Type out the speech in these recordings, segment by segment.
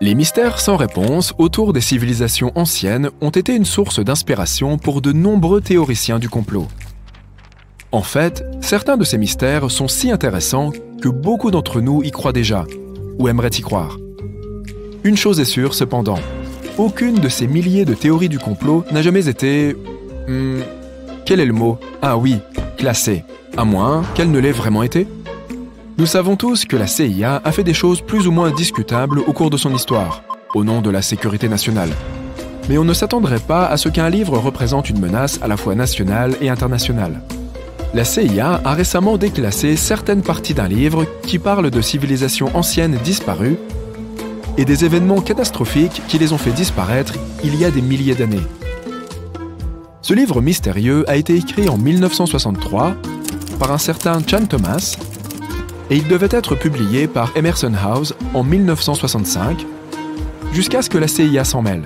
Les mystères sans réponse autour des civilisations anciennes ont été une source d'inspiration pour de nombreux théoriciens du complot. En fait, certains de ces mystères sont si intéressants que beaucoup d'entre nous y croient déjà, ou aimeraient y croire. Une chose est sûre cependant, aucune de ces milliers de théories du complot n'a jamais été... quel est le mot? Ah oui, classée, à moins qu'elle ne l'ait vraiment été. Nous savons tous que la CIA a fait des choses plus ou moins discutables au cours de son histoire, au nom de la sécurité nationale. Mais on ne s'attendrait pas à ce qu'un livre représente une menace à la fois nationale et internationale. La CIA a récemment déclassé certaines parties d'un livre qui parle de civilisations anciennes disparues et des événements catastrophiques qui les ont fait disparaître il y a des milliers d'années. Ce livre mystérieux a été écrit en 1963 par un certain Chan Thomas et il devait être publié par Emerson House en 1965 jusqu'à ce que la CIA s'en mêle.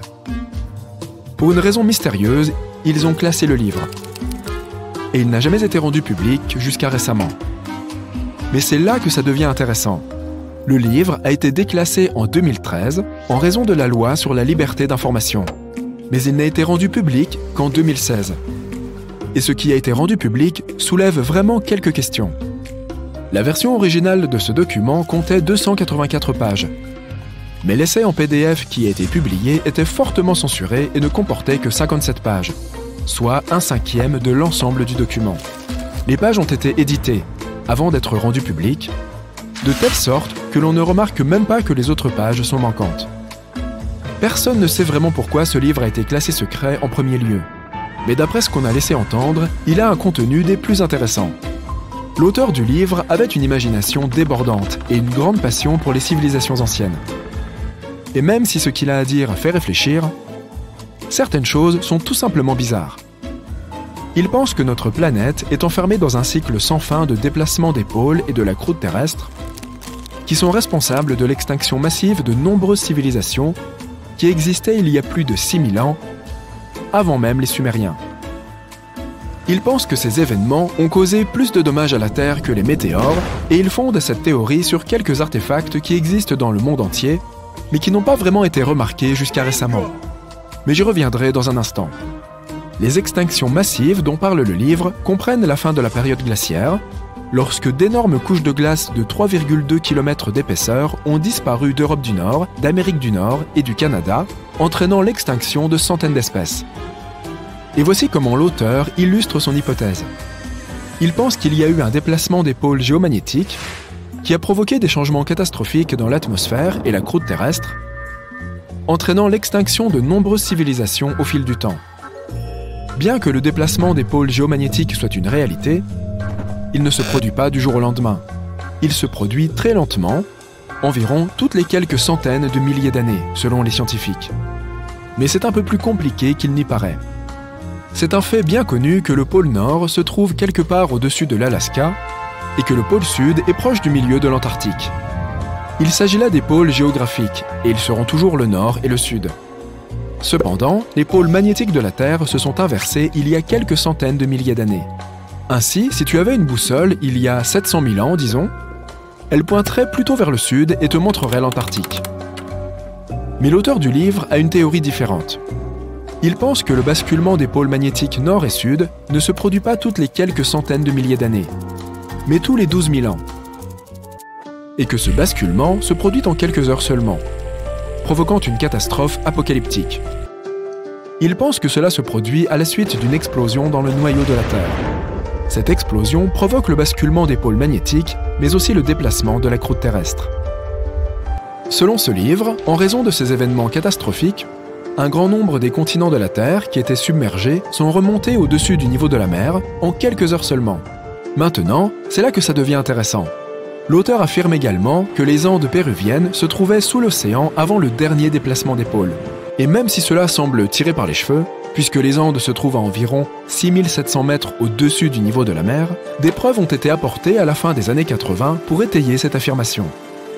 Pour une raison mystérieuse, ils ont classé le livre. Et il n'a jamais été rendu public jusqu'à récemment. Mais c'est là que ça devient intéressant. Le livre a été déclassé en 2013 en raison de la loi sur la liberté d'information. Mais il n'a été rendu public qu'en 2016. Et ce qui a été rendu public soulève vraiment quelques questions. La version originale de ce document comptait 284 pages. Mais l'essai en PDF qui a été publié était fortement censuré et ne comportait que 57 pages. Soit 1/5 de l'ensemble du document. Les pages ont été éditées, avant d'être rendues publiques, de telle sorte que l'on ne remarque même pas que les autres pages sont manquantes. Personne ne sait vraiment pourquoi ce livre a été classé secret en premier lieu. Mais d'après ce qu'on a laissé entendre, il a un contenu des plus intéressants. L'auteur du livre avait une imagination débordante et une grande passion pour les civilisations anciennes. Et même si ce qu'il a à dire fait réfléchir, certaines choses sont tout simplement bizarres. Il pense que notre planète est enfermée dans un cycle sans fin de déplacement des pôles et de la croûte terrestre, qui sont responsables de l'extinction massive de nombreuses civilisations qui existaient il y a plus de 6000 ans, avant même les Sumériens. Il pense que ces événements ont causé plus de dommages à la Terre que les météores, et il fonde cette théorie sur quelques artefacts qui existent dans le monde entier, mais qui n'ont pas vraiment été remarqués jusqu'à récemment. Mais j'y reviendrai dans un instant. Les extinctions massives dont parle le livre comprennent la fin de la période glaciaire, lorsque d'énormes couches de glace de 3,2 km d'épaisseur ont disparu d'Europe du Nord, d'Amérique du Nord et du Canada, entraînant l'extinction de centaines d'espèces. Et voici comment l'auteur illustre son hypothèse. Il pense qu'il y a eu un déplacement des pôles géomagnétiques qui a provoqué des changements catastrophiques dans l'atmosphère et la croûte terrestre, entraînant l'extinction de nombreuses civilisations au fil du temps. Bien que le déplacement des pôles géomagnétiques soit une réalité, il ne se produit pas du jour au lendemain. Il se produit très lentement, environ toutes les quelques centaines de milliers d'années, selon les scientifiques. Mais c'est un peu plus compliqué qu'il n'y paraît. C'est un fait bien connu que le pôle Nord se trouve quelque part au-dessus de l'Alaska et que le pôle Sud est proche du milieu de l'Antarctique. Il s'agit là des pôles géographiques, et ils seront toujours le Nord et le Sud. Cependant, les pôles magnétiques de la Terre se sont inversés il y a quelques centaines de milliers d'années. Ainsi, si tu avais une boussole il y a 700 000 ans, disons, elle pointerait plutôt vers le Sud et te montrerait l'Antarctique. Mais l'auteur du livre a une théorie différente. Il pense que le basculement des pôles magnétiques Nord et Sud ne se produit pas toutes les quelques centaines de milliers d'années, mais tous les 12 000 ans. Et que ce basculement se produit en quelques heures seulement, provoquant une catastrophe apocalyptique. Il pense que cela se produit à la suite d'une explosion dans le noyau de la Terre. Cette explosion provoque le basculement des pôles magnétiques, mais aussi le déplacement de la croûte terrestre. Selon ce livre, en raison de ces événements catastrophiques, un grand nombre des continents de la Terre qui étaient submergés sont remontés au-dessus du niveau de la mer en quelques heures seulement. Maintenant, c'est là que ça devient intéressant. L'auteur affirme également que les Andes péruviennes se trouvaient sous l'océan avant le dernier déplacement des pôles. Et même si cela semble tiré par les cheveux, puisque les Andes se trouvent à environ 6700 mètres au-dessus du niveau de la mer, des preuves ont été apportées à la fin des années 80 pour étayer cette affirmation.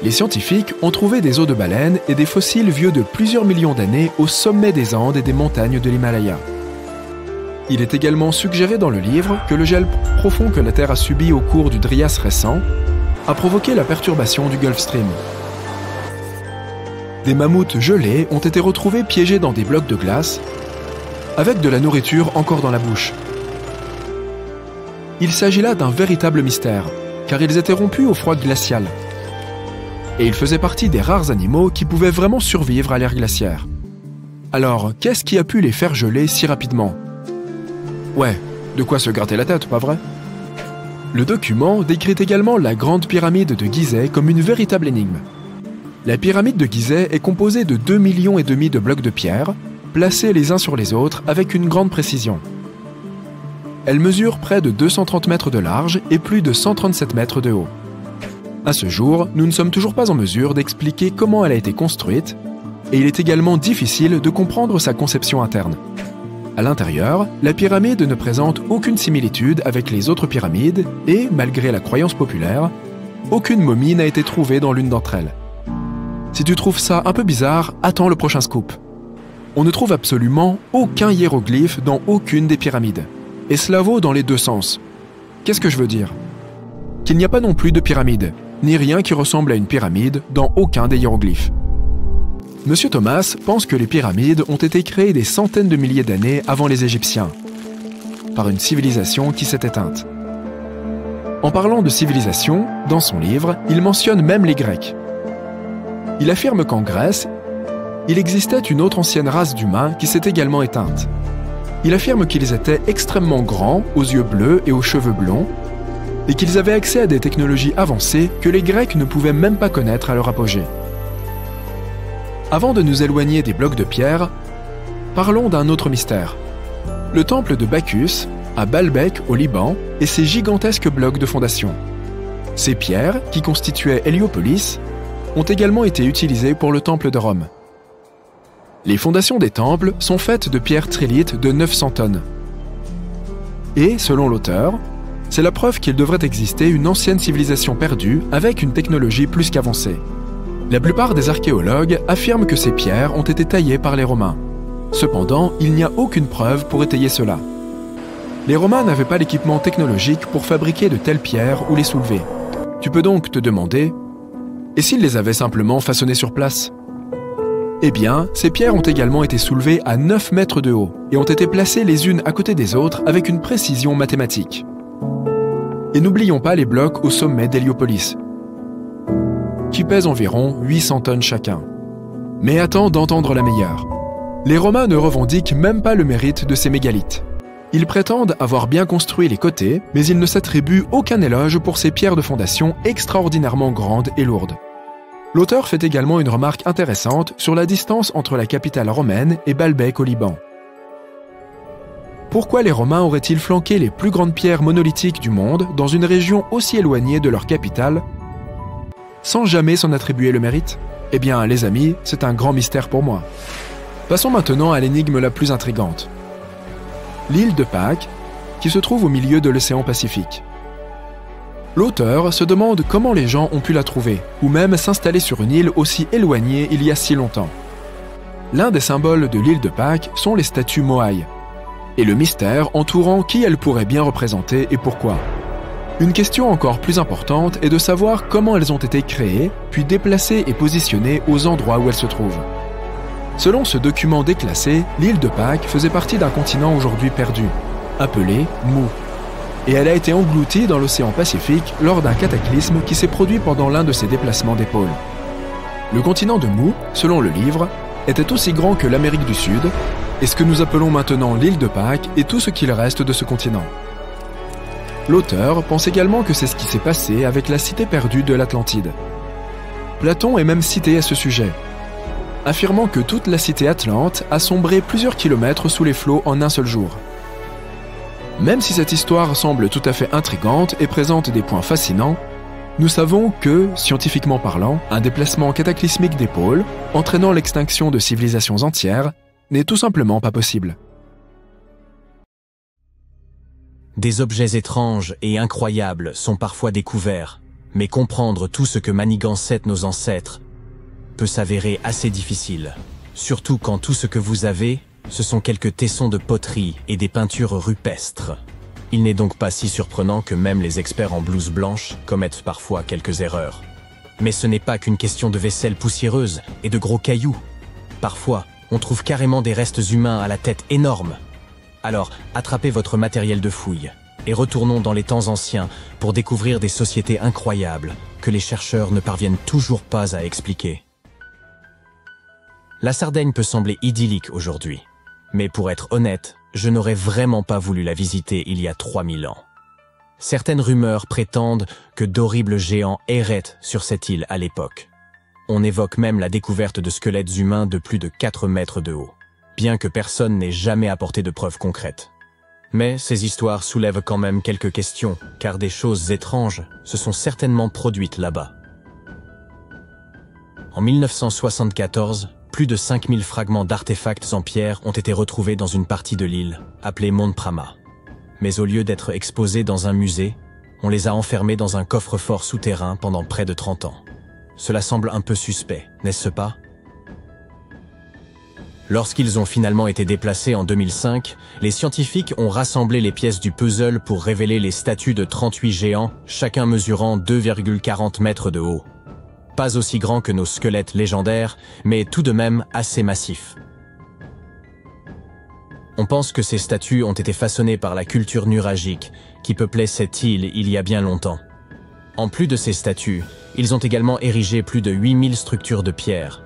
Les scientifiques ont trouvé des os de baleines et des fossiles vieux de plusieurs millions d'années au sommet des Andes et des montagnes de l'Himalaya. Il est également suggéré dans le livre que le gel profond que la Terre a subi au cours du Trias récent a provoqué la perturbation du Gulf Stream. des mammouths gelés ont été retrouvés piégés dans des blocs de glace, avec de la nourriture encore dans la bouche. Il s'agit là d'un véritable mystère, car ils étaient rompus au froid glacial. Et ils faisaient partie des rares animaux qui pouvaient vraiment survivre à l'ère glaciaire. Alors, qu'est-ce qui a pu les faire geler si rapidement? Ouais, de quoi se gratter la tête, pas vrai? Le document décrit également la grande pyramide de Gizeh comme une véritable énigme. La pyramide de Gizeh est composée de 2,5 millions de blocs de pierre, placés les uns sur les autres avec une grande précision. Elle mesure près de 230 mètres de large et plus de 137 mètres de haut. À ce jour, nous ne sommes toujours pas en mesure d'expliquer comment elle a été construite, et il est également difficile de comprendre sa conception interne. À l'intérieur, la pyramide ne présente aucune similitude avec les autres pyramides et, malgré la croyance populaire, aucune momie n'a été trouvée dans l'une d'entre elles. Si tu trouves ça un peu bizarre, attends le prochain scoop. On ne trouve absolument aucun hiéroglyphe dans aucune des pyramides. Et cela vaut dans les deux sens. Qu'est-ce que je veux dire? Qu'il n'y a pas non plus de pyramide, ni rien qui ressemble à une pyramide dans aucun des hiéroglyphes. Monsieur Thomas pense que les pyramides ont été créées des centaines de milliers d'années avant les Égyptiens, par une civilisation qui s'est éteinte. En parlant de civilisation, dans son livre, il mentionne même les Grecs. Il affirme qu'en Grèce, il existait une autre ancienne race d'humains qui s'est également éteinte. Il affirme qu'ils étaient extrêmement grands, aux yeux bleus et aux cheveux blonds, et qu'ils avaient accès à des technologies avancées que les Grecs ne pouvaient même pas connaître à leur apogée. Avant de nous éloigner des blocs de pierre, parlons d'un autre mystère. Le temple de Bacchus, à Baalbek au Liban, et ses gigantesques blocs de fondation. Ces pierres, qui constituaient Héliopolis, ont également été utilisées pour le temple de Rome. Les fondations des temples sont faites de pierres trilithes de 900 tonnes. Et, selon l'auteur, c'est la preuve qu'il devrait exister une ancienne civilisation perdue avec une technologie plus qu'avancée. La plupart des archéologues affirment que ces pierres ont été taillées par les Romains. Cependant, il n'y a aucune preuve pour étayer cela. Les Romains n'avaient pas l'équipement technologique pour fabriquer de telles pierres ou les soulever. Tu peux donc te demander, et s'ils les avaient simplement façonnées sur place? Eh bien, ces pierres ont également été soulevées à 9 mètres de haut et ont été placées les unes à côté des autres avec une précision mathématique. Et n'oublions pas les blocs au sommet d'Héliopolis, qui pèsent environ 800 tonnes chacun. Mais attends d'entendre la meilleure. Les Romains ne revendiquent même pas le mérite de ces mégalithes. Ils prétendent avoir bien construit les côtés, mais ils ne s'attribuent aucun éloge pour ces pierres de fondation extraordinairement grandes et lourdes. L'auteur fait également une remarque intéressante sur la distance entre la capitale romaine et Baalbek au Liban. Pourquoi les Romains auraient-ils flanqué les plus grandes pierres monolithiques du monde dans une région aussi éloignée de leur capitale, sans jamais s'en attribuer le mérite? Eh bien, les amis, c'est un grand mystère pour moi. Passons maintenant à l'énigme la plus intrigante. L'île de Pâques, qui se trouve au milieu de l'océan Pacifique. L'auteur se demande comment les gens ont pu la trouver, ou même s'installer sur une île aussi éloignée il y a si longtemps. L'un des symboles de l'île de Pâques sont les statues Moai, et le mystère entourant qui elles pourraient bien représenter et pourquoi. Une question encore plus importante est de savoir comment elles ont été créées, puis déplacées et positionnées aux endroits où elles se trouvent. Selon ce document déclassé, l'île de Pâques faisait partie d'un continent aujourd'hui perdu, appelé Mu. Et elle a été engloutie dans l'océan Pacifique lors d'un cataclysme qui s'est produit pendant l'un de ses déplacements des pôles. Le continent de Mu, selon le livre, était aussi grand que l'Amérique du Sud, et ce que nous appelons maintenant l'île de Pâques est tout ce qu'il reste de ce continent. L'auteur pense également que c'est ce qui s'est passé avec la cité perdue de l'Atlantide. Platon est même cité à ce sujet, affirmant que toute la cité atlante a sombré plusieurs kilomètres sous les flots en un seul jour. Même si cette histoire semble tout à fait intrigante et présente des points fascinants, nous savons que, scientifiquement parlant, un déplacement cataclysmique des pôles, entraînant l'extinction de civilisations entières, n'est tout simplement pas possible. Des objets étranges et incroyables sont parfois découverts, mais comprendre tout ce que manigançaient nos ancêtres peut s'avérer assez difficile, surtout quand tout ce que vous avez, ce sont quelques tessons de poterie et des peintures rupestres. Il n'est donc pas si surprenant que même les experts en blouse blanche commettent parfois quelques erreurs. Mais ce n'est pas qu'une question de vaisselle poussiéreuse et de gros cailloux. Parfois, on trouve carrément des restes humains à la tête énorme. Alors, attrapez votre matériel de fouille et retournons dans les temps anciens pour découvrir des sociétés incroyables que les chercheurs ne parviennent toujours pas à expliquer. La Sardaigne peut sembler idyllique aujourd'hui, mais pour être honnête, je n'aurais vraiment pas voulu la visiter il y a 3000 ans. Certaines rumeurs prétendent que d'horribles géants erraient sur cette île à l'époque. On évoque même la découverte de squelettes humains de plus de 4 mètres de haut, bien que personne n'ait jamais apporté de preuves concrètes. Mais ces histoires soulèvent quand même quelques questions, car des choses étranges se sont certainement produites là-bas. En 1974, plus de 5000 fragments d'artefacts en pierre ont été retrouvés dans une partie de l'île, appelée Mont Prama. Mais au lieu d'être exposés dans un musée, on les a enfermés dans un coffre-fort souterrain pendant près de 30 ans. Cela semble un peu suspect, n'est-ce pas? Lorsqu'ils ont finalement été déplacés en 2005, les scientifiques ont rassemblé les pièces du puzzle pour révéler les statues de 38 géants, chacun mesurant 2,40 mètres de haut. Pas aussi grands que nos squelettes légendaires, mais tout de même assez massifs. On pense que ces statues ont été façonnées par la culture nuragique qui peuplait cette île il y a bien longtemps. En plus de ces statues, ils ont également érigé plus de 8000 structures de pierre.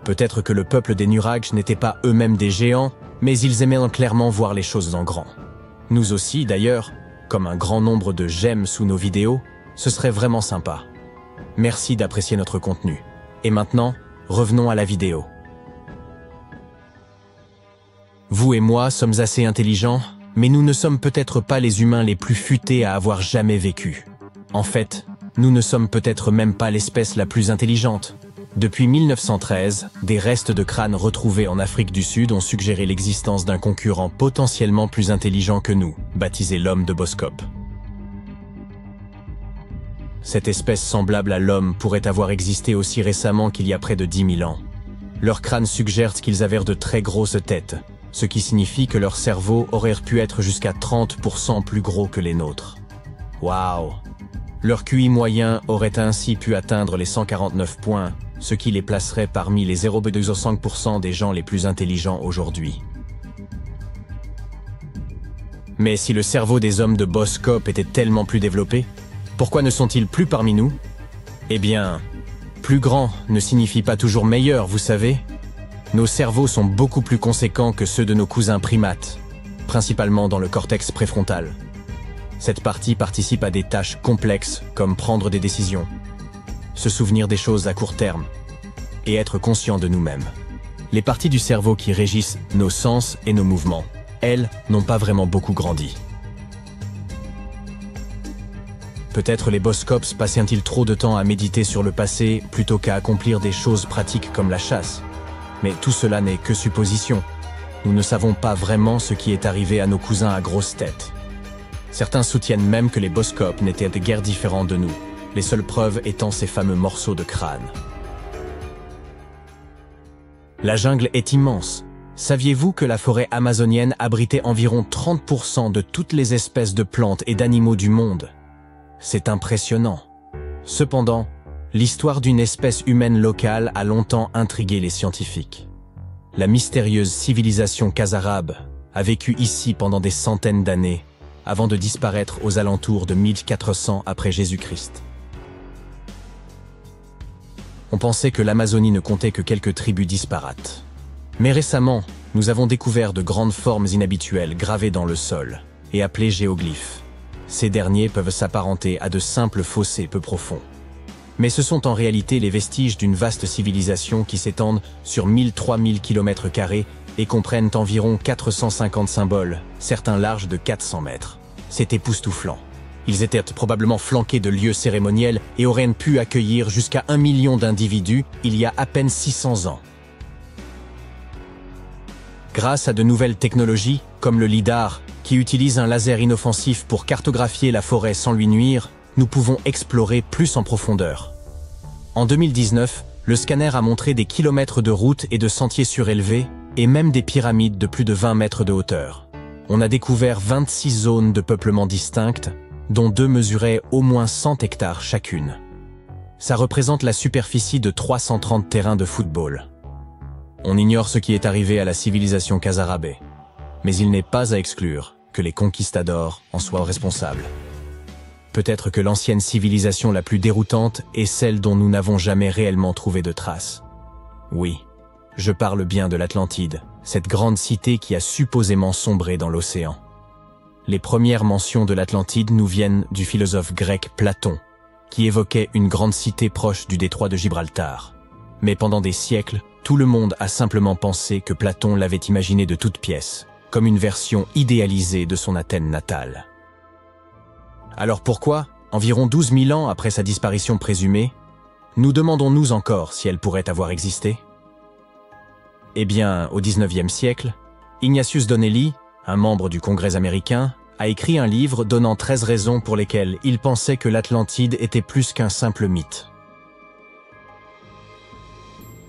Peut-être que le peuple des Nurags n'était pas eux-mêmes des géants, mais ils aimaient clairement voir les choses en grand. Nous aussi, d'ailleurs, comme un grand nombre de j'aime sous nos vidéos, ce serait vraiment sympa. Merci d'apprécier notre contenu. Et maintenant, revenons à la vidéo. Vous et moi sommes assez intelligents, mais nous ne sommes peut-être pas les humains les plus futés à avoir jamais vécu. En fait, nous ne sommes peut-être même pas l'espèce la plus intelligente. Depuis 1913, des restes de crânes retrouvés en Afrique du Sud ont suggéré l'existence d'un concurrent potentiellement plus intelligent que nous, baptisé l'homme de Boskop. Cette espèce semblable à l'homme pourrait avoir existé aussi récemment qu'il y a près de 10 000 ans. Leurs crânes suggèrent qu'ils avaient de très grosses têtes, ce qui signifie que leur cerveau aurait pu être jusqu'à 30% plus gros que les nôtres. Waouh! Leur QI moyen aurait ainsi pu atteindre les 149 points, ce qui les placerait parmi les 0,5% des gens les plus intelligents aujourd'hui. Mais si le cerveau des hommes de Boskop était tellement plus développé, pourquoi ne sont-ils plus parmi nous? Eh bien, plus grand ne signifie pas toujours meilleur, vous savez. Nos cerveaux sont beaucoup plus conséquents que ceux de nos cousins primates, principalement dans le cortex préfrontal. Cette partie participe à des tâches complexes comme prendre des décisions, se souvenir des choses à court terme et être conscient de nous-mêmes. Les parties du cerveau qui régissent nos sens et nos mouvements, elles, n'ont pas vraiment beaucoup grandi. Peut-être les Boskops passaient-ils trop de temps à méditer sur le passé plutôt qu'à accomplir des choses pratiques comme la chasse. Mais tout cela n'est que supposition. Nous ne savons pas vraiment ce qui est arrivé à nos cousins à grosse tête. Certains soutiennent même que les Boskops n'étaient guère différents de nous, les seules preuves étant ces fameux morceaux de crâne. La jungle est immense. Saviez-vous que la forêt amazonienne abritait environ 30% de toutes les espèces de plantes et d'animaux du monde? C'est impressionnant. Cependant, l'histoire d'une espèce humaine locale a longtemps intrigué les scientifiques. La mystérieuse civilisation Khazarabe a vécu ici pendant des centaines d'années, avant de disparaître aux alentours de 1400 après Jésus-Christ. On pensait que l'Amazonie ne comptait que quelques tribus disparates. Mais récemment, nous avons découvert de grandes formes inhabituelles gravées dans le sol et appelées géoglyphes. Ces derniers peuvent s'apparenter à de simples fossés peu profonds. Mais ce sont en réalité les vestiges d'une vaste civilisation qui s'étendent sur 1000-3000 km² et comprennent environ 450 symboles, certains larges de 400 mètres. C'est époustouflant. Ils étaient probablement flanqués de lieux cérémoniels et auraient pu accueillir jusqu'à 1 million d'individus il y a à peine 600 ans. Grâce à de nouvelles technologies, comme le LIDAR, qui utilise un laser inoffensif pour cartographier la forêt sans lui nuire, nous pouvons explorer plus en profondeur. En 2019, le scanner a montré des kilomètres de routes et de sentiers surélevés, et même des pyramides de plus de 20 mètres de hauteur. On a découvert 26 zones de peuplement distinctes, dont 2 mesuraient au moins 100 hectares chacune. Ça représente la superficie de 330 terrains de football. On ignore ce qui est arrivé à la civilisation Khazarabê, mais il n'est pas à exclure que les conquistadors en soient responsables. Peut-être que l'ancienne civilisation la plus déroutante est celle dont nous n'avons jamais réellement trouvé de traces. Oui, je parle bien de l'Atlantide, cette grande cité qui a supposément sombré dans l'océan. Les premières mentions de l'Atlantide nous viennent du philosophe grec Platon, qui évoquait une grande cité proche du détroit de Gibraltar. Mais pendant des siècles, tout le monde a simplement pensé que Platon l'avait imaginé de toutes pièces, comme une version idéalisée de son Athènes natale. Alors pourquoi, environ 12 000 ans après sa disparition présumée, nous demandons-nous encore si elle pourrait avoir existé? Eh bien, au XIXe siècle, Ignatius Donnelly, un membre du Congrès américain, a écrit un livre donnant 13 raisons pour lesquelles il pensait que l'Atlantide était plus qu'un simple mythe.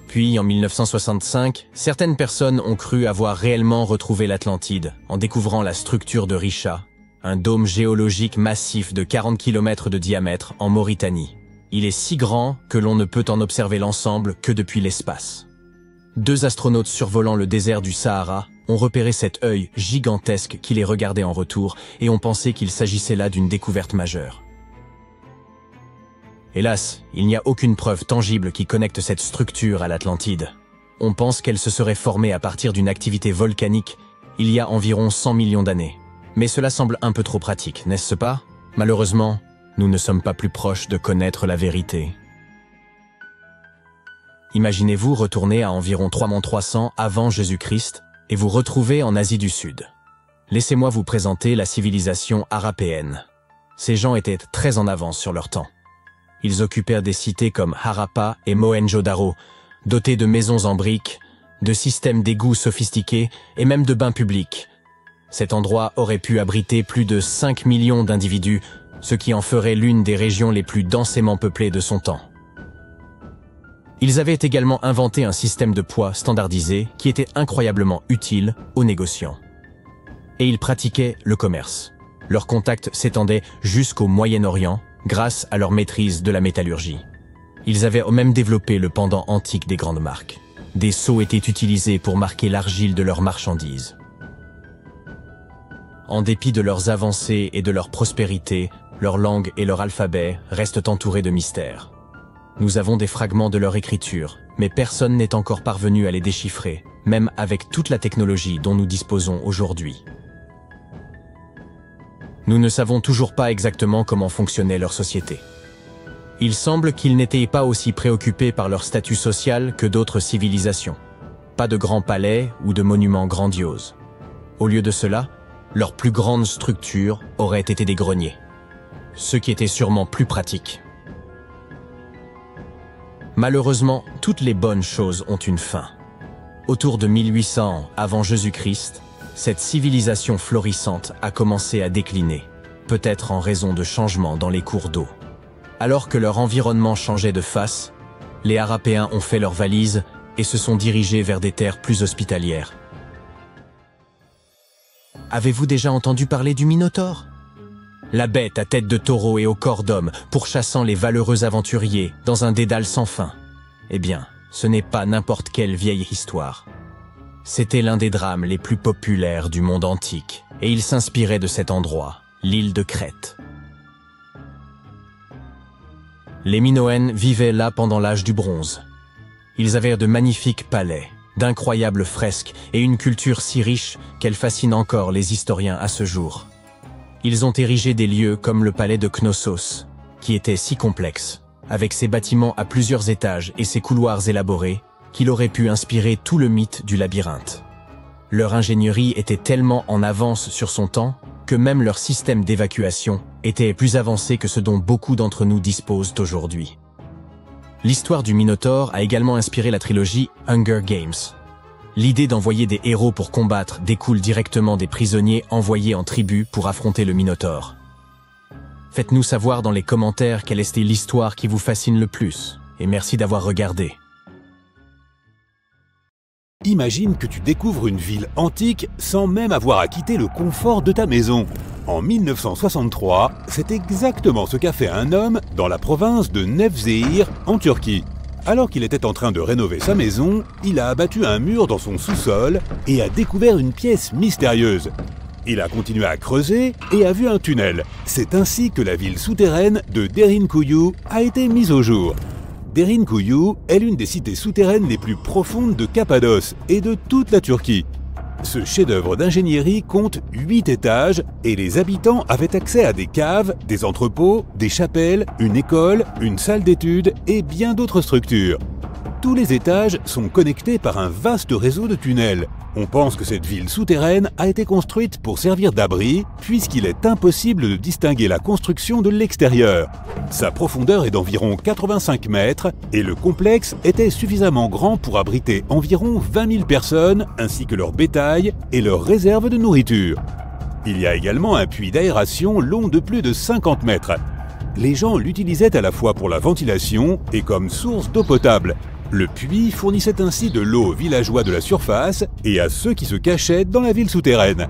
Puis, en 1965, certaines personnes ont cru avoir réellement retrouvé l'Atlantide en découvrant la structure de Richa, un dôme géologique massif de 40 km de diamètre en Mauritanie. Il est si grand que l'on ne peut en observer l'ensemble que depuis l'espace. 2 astronautes survolant le désert du Sahara ont repéré cet œil gigantesque qui les regardait en retour et ont pensé qu'il s'agissait là d'une découverte majeure. Hélas, il n'y a aucune preuve tangible qui connecte cette structure à l'Atlantide. On pense qu'elle se serait formée à partir d'une activité volcanique il y a environ 100 millions d'années. Mais cela semble un peu trop pratique, n'est-ce pas? Malheureusement, nous ne sommes pas plus proches de connaître la vérité. Imaginez-vous retourner à environ 3300 avant Jésus-Christ et vous retrouver en Asie du Sud. Laissez-moi vous présenter la civilisation harapéenne. Ces gens étaient très en avance sur leur temps. Ils occupèrent des cités comme Harappa et Mohenjo-Daro, dotées de maisons en briques, de systèmes d'égouts sophistiqués et même de bains publics. Cet endroit aurait pu abriter plus de 5 millions d'individus, ce qui en ferait l'une des régions les plus densément peuplées de son temps. Ils avaient également inventé un système de poids standardisé qui était incroyablement utile aux négociants. Et ils pratiquaient le commerce. Leurs contacts s'étendaient jusqu'au Moyen-Orient grâce à leur maîtrise de la métallurgie. Ils avaient même développé le pendant antique des grandes marques. Des sceaux étaient utilisés pour marquer l'argile de leurs marchandises. En dépit de leurs avancées et de leur prospérité, leur langue et leur alphabet restent entourés de mystères. Nous avons des fragments de leur écriture, mais personne n'est encore parvenu à les déchiffrer, même avec toute la technologie dont nous disposons aujourd'hui. Nous ne savons toujours pas exactement comment fonctionnait leur société. Il semble qu'ils n'étaient pas aussi préoccupés par leur statut social que d'autres civilisations. Pas de grands palais ou de monuments grandioses. Au lieu de cela, leur plus grande structure aurait été des greniers, ce qui était sûrement plus pratique. Malheureusement, toutes les bonnes choses ont une fin. Autour de 1800 avant Jésus-Christ, cette civilisation florissante a commencé à décliner, peut-être en raison de changements dans les cours d'eau. Alors que leur environnement changeait de face, les Harapéens ont fait leurs valises et se sont dirigés vers des terres plus hospitalières. Avez-vous déjà entendu parler du Minotaure? La bête à tête de taureau et au corps d'homme, pourchassant les valeureux aventuriers dans un dédale sans fin. Eh bien, ce n'est pas n'importe quelle vieille histoire. C'était l'un des drames les plus populaires du monde antique, et il s'inspirait de cet endroit, l'île de Crète. Les Minoens vivaient là pendant l'âge du bronze. Ils avaient de magnifiques palais, d'incroyables fresques et une culture si riche qu'elle fascine encore les historiens à ce jour. Ils ont érigé des lieux comme le palais de Knossos, qui était si complexe, avec ses bâtiments à plusieurs étages et ses couloirs élaborés, qu'il aurait pu inspirer tout le mythe du labyrinthe. Leur ingénierie était tellement en avance sur son temps que même leur système d'évacuation était plus avancé que ce dont beaucoup d'entre nous disposent aujourd'hui. L'histoire du Minotaure a également inspiré la trilogie Hunger Games. L'idée d'envoyer des héros pour combattre découle directement des prisonniers envoyés en tribu pour affronter le Minotaure. Faites-nous savoir dans les commentaires quelle était l'histoire qui vous fascine le plus, et merci d'avoir regardé. Imagine que tu découvres une ville antique sans même avoir à quitter le confort de ta maison. En 1963, c'est exactement ce qu'a fait un homme dans la province de Nevşehir, en Turquie. Alors qu'il était en train de rénover sa maison, il a abattu un mur dans son sous-sol et a découvert une pièce mystérieuse. Il a continué à creuser et a vu un tunnel. C'est ainsi que la ville souterraine de Derinkuyu a été mise au jour. Derinkuyu est l'une des cités souterraines les plus profondes de Cappadoce et de toute la Turquie. Ce chef-d'œuvre d'ingénierie compte 8 étages et les habitants avaient accès à des caves, des entrepôts, des chapelles, une école, une salle d'études et bien d'autres structures. Tous les étages sont connectés par un vaste réseau de tunnels. On pense que cette ville souterraine a été construite pour servir d'abri, puisqu'il est impossible de distinguer la construction de l'extérieur. Sa profondeur est d'environ 85 mètres et le complexe était suffisamment grand pour abriter environ 20 000 personnes, ainsi que leur bétail et leurs réserves de nourriture. Il y a également un puits d'aération long de plus de 50 mètres. Les gens l'utilisaient à la fois pour la ventilation et comme source d'eau potable. Le puits fournissait ainsi de l'eau aux villageois de la surface et à ceux qui se cachaient dans la ville souterraine.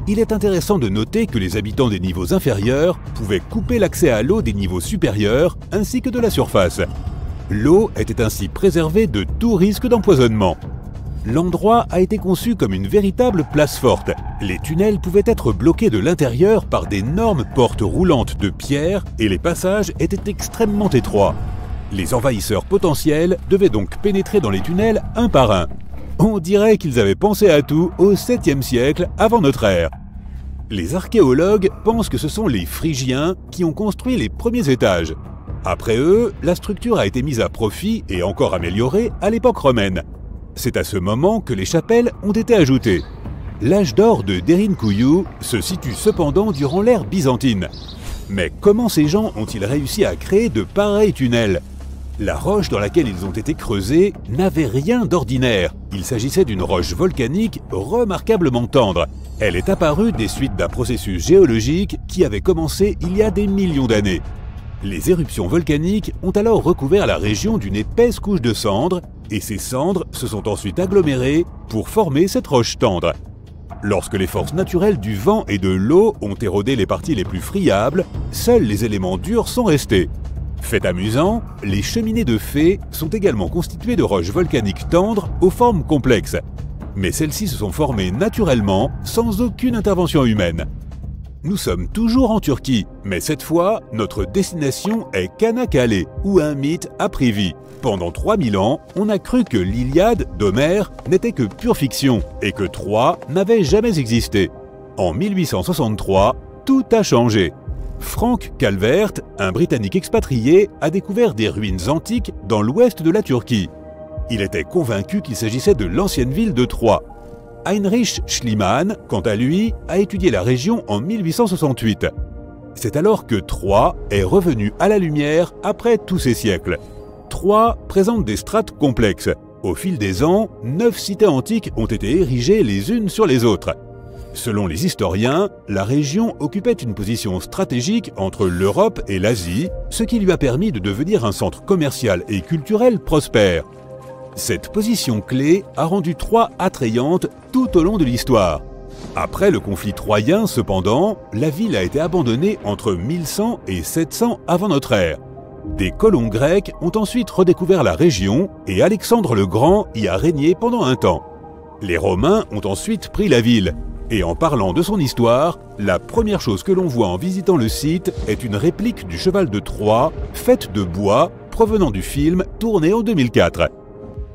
Il est intéressant de noter que les habitants des niveaux inférieurs pouvaient couper l'accès à l'eau des niveaux supérieurs ainsi que de la surface. L'eau était ainsi préservée de tout risque d'empoisonnement. L'endroit a été conçu comme une véritable place forte. Les tunnels pouvaient être bloqués de l'intérieur par d'énormes portes roulantes de pierre et les passages étaient extrêmement étroits. Les envahisseurs potentiels devaient donc pénétrer dans les tunnels un par un. On dirait qu'ils avaient pensé à tout au 7e siècle avant notre ère. Les archéologues pensent que ce sont les Phrygiens qui ont construit les premiers étages. Après eux, la structure a été mise à profit et encore améliorée à l'époque romaine. C'est à ce moment que les chapelles ont été ajoutées. L'âge d'or de Derinkuyu se situe cependant durant l'ère byzantine. Mais comment ces gens ont-ils réussi à créer de pareils tunnels ? La roche dans laquelle ils ont été creusés n'avait rien d'ordinaire. Il s'agissait d'une roche volcanique remarquablement tendre. Elle est apparue des suites d'un processus géologique qui avait commencé il y a des millions d'années. Les éruptions volcaniques ont alors recouvert la région d'une épaisse couche de cendres, et ces cendres se sont ensuite agglomérées pour former cette roche tendre. Lorsque les forces naturelles du vent et de l'eau ont érodé les parties les plus friables, seuls les éléments durs sont restés. Fait amusant, les cheminées de fées sont également constituées de roches volcaniques tendres aux formes complexes. Mais celles-ci se sont formées naturellement, sans aucune intervention humaine. Nous sommes toujours en Turquie, mais cette fois, notre destination est Çanakkale, où un mythe a pris vie. Pendant 3000 ans, on a cru que l'Iliade d'Homère n'était que pure fiction et que Troie n'avait jamais existé. En 1863, tout a changé. Frank Calvert, un Britannique expatrié, a découvert des ruines antiques dans l'ouest de la Turquie. Il était convaincu qu'il s'agissait de l'ancienne ville de Troie. Heinrich Schliemann, quant à lui, a étudié la région en 1868. C'est alors que Troie est revenue à la lumière après tous ces siècles. Troie présente des strates complexes. Au fil des ans, 9 cités antiques ont été érigées les unes sur les autres. Selon les historiens, la région occupait une position stratégique entre l'Europe et l'Asie, ce qui lui a permis de devenir un centre commercial et culturel prospère. Cette position clé a rendu Troie attrayante tout au long de l'histoire. Après le conflit troyen, cependant, la ville a été abandonnée entre 1100 et 700 avant notre ère. Des colons grecs ont ensuite redécouvert la région et Alexandre le Grand y a régné pendant un temps. Les Romains ont ensuite pris la ville. Et en parlant de son histoire, la première chose que l'on voit en visitant le site est une réplique du cheval de Troie, faite de bois, provenant du film tourné en 2004.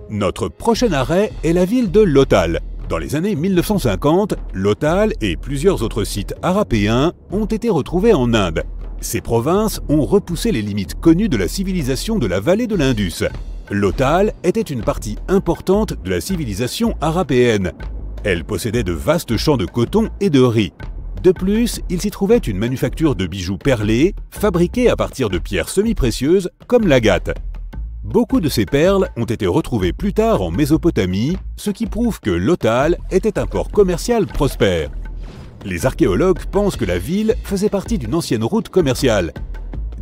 Notre prochain arrêt est la ville de Lothal. Dans les années 1950, Lothal et plusieurs autres sites arapéens ont été retrouvés en Inde. Ces provinces ont repoussé les limites connues de la civilisation de la vallée de l'Indus. Lothal était une partie importante de la civilisation arapéenne. Elle possédait de vastes champs de coton et de riz. De plus, il s'y trouvait une manufacture de bijoux perlés, fabriqués à partir de pierres semi-précieuses comme l'agate. Beaucoup de ces perles ont été retrouvées plus tard en Mésopotamie, ce qui prouve que Lothal était un port commercial prospère. Les archéologues pensent que la ville faisait partie d'une ancienne route commerciale.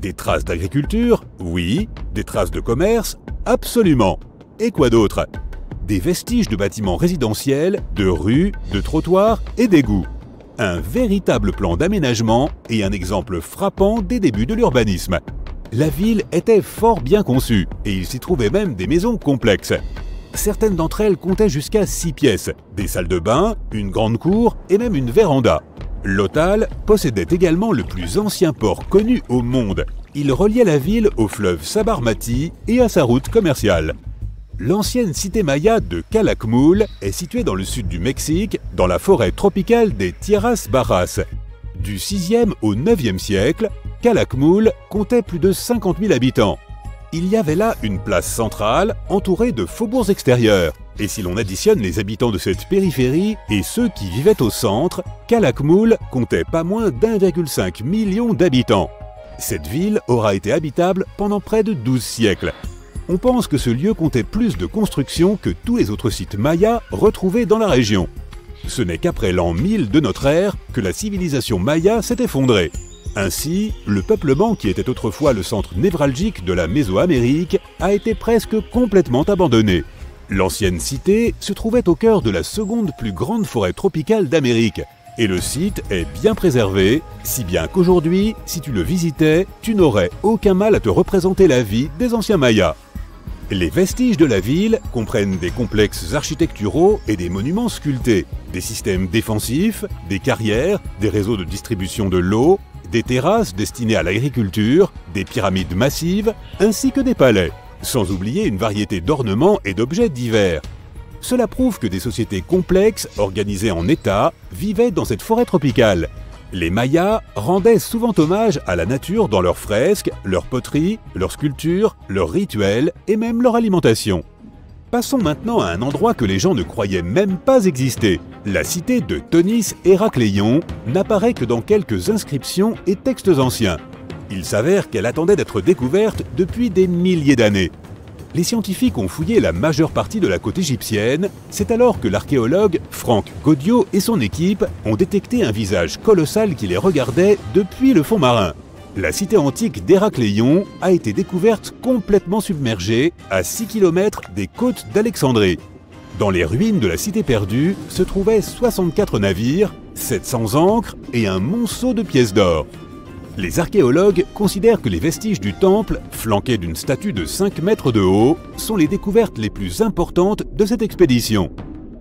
Des traces d'agriculture? Oui. Des traces de commerce? Absolument. Et quoi d'autre? Des vestiges de bâtiments résidentiels, de rues, de trottoirs et d'égouts. Un véritable plan d'aménagement et un exemple frappant des débuts de l'urbanisme. La ville était fort bien conçue et il s'y trouvait même des maisons complexes. Certaines d'entre elles comptaient jusqu'à 6 pièces, des salles de bain, une grande cour et même une véranda. L'Otal possédait également le plus ancien port connu au monde. Il reliait la ville au fleuve Sabarmati et à sa route commerciale. L'ancienne cité maya de Calakmul est située dans le sud du Mexique, dans la forêt tropicale des Tierras Bajas. Du 6e au 9e siècle, Calakmul comptait plus de 50 000 habitants. Il y avait là une place centrale entourée de faubourgs extérieurs. Et si l'on additionne les habitants de cette périphérie et ceux qui vivaient au centre, Calakmul comptait pas moins d'1,5 million d'habitants. Cette ville aura été habitable pendant près de 12 siècles. On pense que ce lieu comptait plus de constructions que tous les autres sites mayas retrouvés dans la région. Ce n'est qu'après l'an 1000 de notre ère que la civilisation maya s'est effondrée. Ainsi, le peuplement qui était autrefois le centre névralgique de la Mésoamérique a été presque complètement abandonné. L'ancienne cité se trouvait au cœur de la seconde plus grande forêt tropicale d'Amérique. Et le site est bien préservé, si bien qu'aujourd'hui, si tu le visitais, tu n'aurais aucun mal à te représenter la vie des anciens Mayas. Les vestiges de la ville comprennent des complexes architecturaux et des monuments sculptés, des systèmes défensifs, des carrières, des réseaux de distribution de l'eau, des terrasses destinées à l'agriculture, des pyramides massives, ainsi que des palais, sans oublier une variété d'ornements et d'objets divers. Cela prouve que des sociétés complexes, organisées en États, vivaient dans cette forêt tropicale. Les Mayas rendaient souvent hommage à la nature dans leurs fresques, leurs poteries, leurs sculptures, leurs rituels et même leur alimentation. Passons maintenant à un endroit que les gens ne croyaient même pas exister. La cité de Tonis Héracléion n'apparaît que dans quelques inscriptions et textes anciens. Il s'avère qu'elle attendait d'être découverte depuis des milliers d'années. Les scientifiques ont fouillé la majeure partie de la côte égyptienne. C'est alors que l'archéologue Franck Gaudiot et son équipe ont détecté un visage colossal qui les regardait depuis le fond marin. La cité antique d'Héracléion a été découverte complètement submergée à 6 km des côtes d'Alexandrie. Dans les ruines de la cité perdue se trouvaient 64 navires, 700 ancres et un monceau de pièces d'or. Les archéologues considèrent que les vestiges du temple, flanqués d'une statue de 5 mètres de haut, sont les découvertes les plus importantes de cette expédition.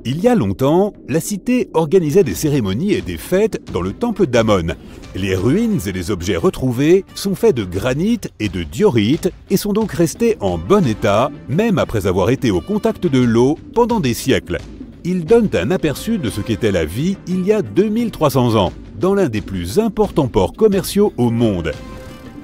Il y a longtemps, la cité organisait des cérémonies et des fêtes dans le temple d'Amon. Les ruines et les objets retrouvés sont faits de granit et de diorite et sont donc restés en bon état, même après avoir été au contact de l'eau pendant des siècles. Ils donnent un aperçu de ce qu'était la vie il y a 2300 ans, dans l'un des plus importants ports commerciaux au monde.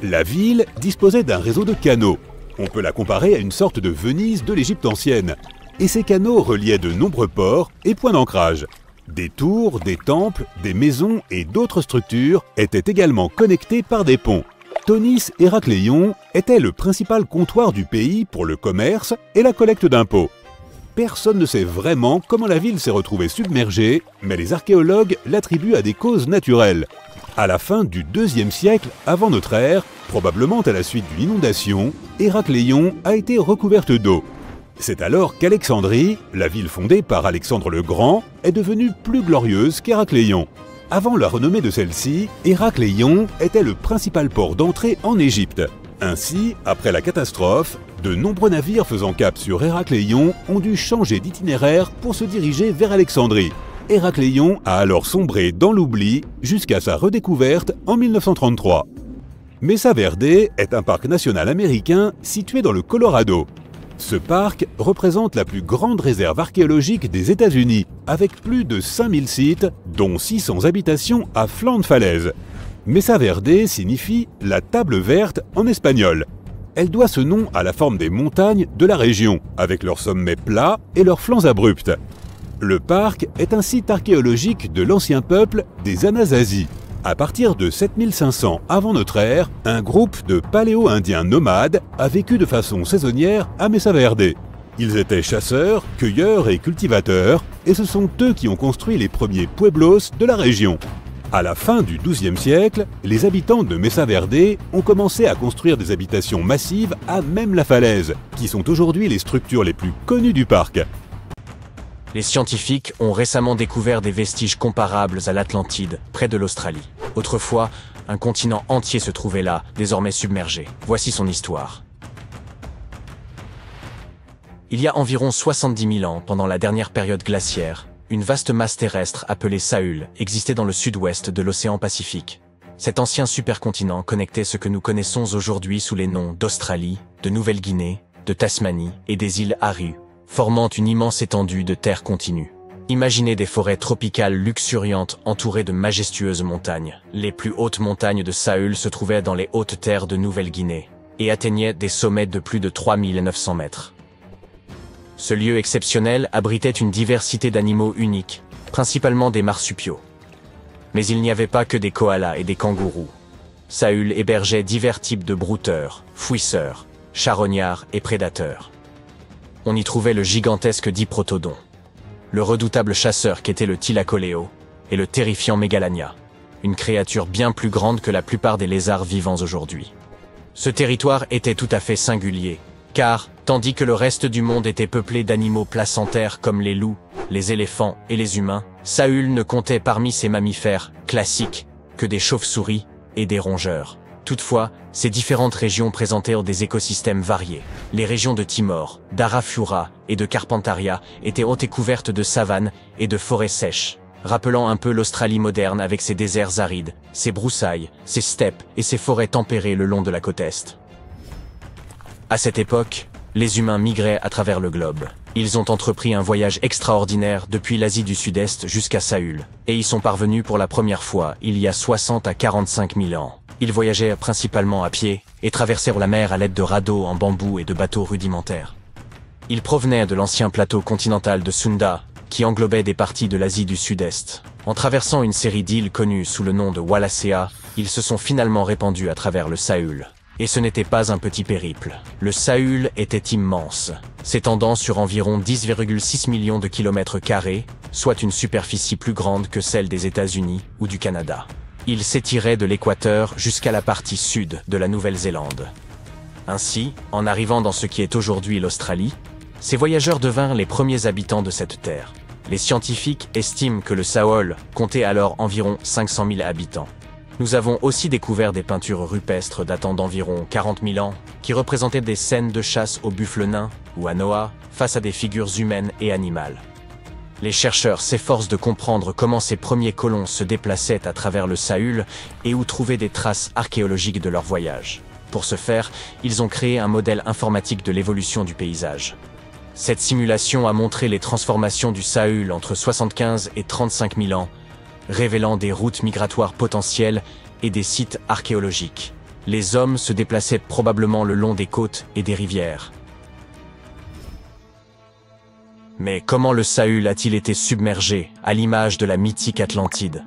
La ville disposait d'un réseau de canaux. On peut la comparer à une sorte de Venise de l'Égypte ancienne. Et ces canaux reliaient de nombreux ports et points d'ancrage. Des tours, des temples, des maisons et d'autres structures étaient également connectés par des ponts. Tonis Héracléion était le principal comptoir du pays pour le commerce et la collecte d'impôts. Personne ne sait vraiment comment la ville s'est retrouvée submergée, mais les archéologues l'attribuent à des causes naturelles. À la fin du IIe siècle avant notre ère, probablement à la suite d'une inondation, Héracléion a été recouverte d'eau. C'est alors qu'Alexandrie, la ville fondée par Alexandre le Grand, est devenue plus glorieuse qu'Héracléion. Avant la renommée de celle-ci, Héracléion était le principal port d'entrée en Égypte. Ainsi, après la catastrophe, de nombreux navires faisant cap sur Héracléion ont dû changer d'itinéraire pour se diriger vers Alexandrie. Héracléion a alors sombré dans l'oubli jusqu'à sa redécouverte en 1933. Mesa Verde est un parc national américain situé dans le Colorado. Ce parc représente la plus grande réserve archéologique des États-Unis, avec plus de 5000 sites, dont 600 habitations à flanc de falaise. Mesa Verde signifie « la table verte » en espagnol. Elle doit ce nom à la forme des montagnes de la région, avec leurs sommets plats et leurs flancs abrupts. Le parc est un site archéologique de l'ancien peuple des Anasazi. À partir de 7500 avant notre ère, un groupe de paléo-indiens nomades a vécu de façon saisonnière à Mesa Verde. Ils étaient chasseurs, cueilleurs et cultivateurs, et ce sont eux qui ont construit les premiers pueblos de la région. À la fin du XIIe siècle, les habitants de Mesa Verde ont commencé à construire des habitations massives à même la falaise, qui sont aujourd'hui les structures les plus connues du parc. Les scientifiques ont récemment découvert des vestiges comparables à l'Atlantide, près de l'Australie. Autrefois, un continent entier se trouvait là, désormais submergé. Voici son histoire. Il y a environ 70 000 ans, pendant la dernière période glaciaire, une vaste masse terrestre appelée Saül existait dans le sud-ouest de l'océan Pacifique. Cet ancien supercontinent connectait ce que nous connaissons aujourd'hui sous les noms d'Australie, de Nouvelle-Guinée, de Tasmanie et des îles Aru, formant une immense étendue de terre continue. Imaginez des forêts tropicales luxuriantes entourées de majestueuses montagnes. Les plus hautes montagnes de Saül se trouvaient dans les hautes terres de Nouvelle-Guinée et atteignaient des sommets de plus de 3900 mètres. Ce lieu exceptionnel abritait une diversité d'animaux uniques, principalement des marsupiaux. Mais il n'y avait pas que des koalas et des kangourous. Saül hébergeait divers types de brouteurs, fouisseurs, charognards et prédateurs. On y trouvait le gigantesque diprotodon, le redoutable chasseur qu'était le thylacoleo et le terrifiant Mégalania, une créature bien plus grande que la plupart des lézards vivants aujourd'hui. Ce territoire était tout à fait singulier, car, tandis que le reste du monde était peuplé d'animaux placentaires comme les loups, les éléphants et les humains, Saül ne comptait parmi ces mammifères classiques que des chauves-souris et des rongeurs. Toutefois, ces différentes régions présentèrent des écosystèmes variés. Les régions de Timor, d'Arafura et de Carpentaria étaient hautes et couvertes de savanes et de forêts sèches, rappelant un peu l'Australie moderne avec ses déserts arides, ses broussailles, ses steppes et ses forêts tempérées le long de la côte est. À cette époque, les humains migraient à travers le globe. Ils ont entrepris un voyage extraordinaire depuis l'Asie du Sud-Est jusqu'à Saül, et y sont parvenus pour la première fois il y a 60 à 45 000 ans. Ils voyageaient principalement à pied et traversèrent la mer à l'aide de radeaux en bambou et de bateaux rudimentaires. Ils provenaient de l'ancien plateau continental de Sunda, qui englobait des parties de l'Asie du Sud-Est. En traversant une série d'îles connues sous le nom de Wallacea, ils se sont finalement répandus à travers le Saül. Et ce n'était pas un petit périple. Le Saül était immense, s'étendant sur environ 10,6 millions de kilomètres carrés, soit une superficie plus grande que celle des États-Unis ou du Canada. Il s'étirait de l'équateur jusqu'à la partie sud de la Nouvelle-Zélande. Ainsi, en arrivant dans ce qui est aujourd'hui l'Australie, ces voyageurs devinrent les premiers habitants de cette terre. Les scientifiques estiment que le Saül comptait alors environ 500 000 habitants. Nous avons aussi découvert des peintures rupestres datant d'environ 40 000 ans, qui représentaient des scènes de chasse au buffle nain ou à Noah face à des figures humaines et animales. Les chercheurs s'efforcent de comprendre comment ces premiers colons se déplaçaient à travers le Saül et où trouver des traces archéologiques de leur voyage. Pour ce faire, ils ont créé un modèle informatique de l'évolution du paysage. Cette simulation a montré les transformations du Saül entre 75 et 35 000 ans, révélant des routes migratoires potentielles et des sites archéologiques. Les hommes se déplaçaient probablement le long des côtes et des rivières. Mais comment le Saül a-t-il été submergé, à l'image de la mythique Atlantide?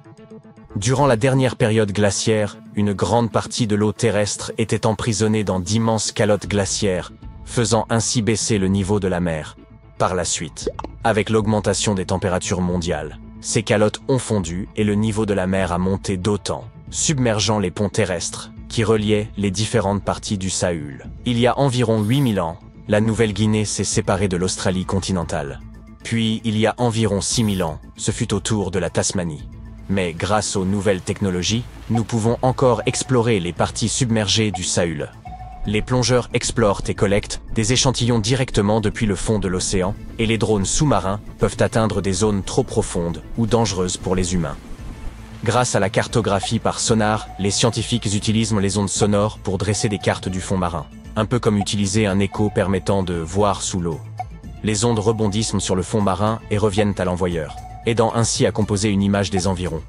Durant la dernière période glaciaire, une grande partie de l'eau terrestre était emprisonnée dans d'immenses calottes glaciaires, faisant ainsi baisser le niveau de la mer. Par la suite, avec l'augmentation des températures mondiales, ces calottes ont fondu et le niveau de la mer a monté d'autant, submergeant les ponts terrestres qui reliaient les différentes parties du Saül. Il y a environ 8000 ans, la Nouvelle-Guinée s'est séparée de l'Australie continentale. Puis, il y a environ 6000 ans, ce fut au tour de la Tasmanie. Mais grâce aux nouvelles technologies, nous pouvons encore explorer les parties submergées du Saül. Les plongeurs explorent et collectent des échantillons directement depuis le fond de l'océan, et les drones sous-marins peuvent atteindre des zones trop profondes ou dangereuses pour les humains. Grâce à la cartographie par sonar, les scientifiques utilisent les ondes sonores pour dresser des cartes du fond marin, un peu comme utiliser un écho permettant de voir sous l'eau. Les ondes rebondissent sur le fond marin et reviennent à l'envoyeur, aidant ainsi à composer une image des environs.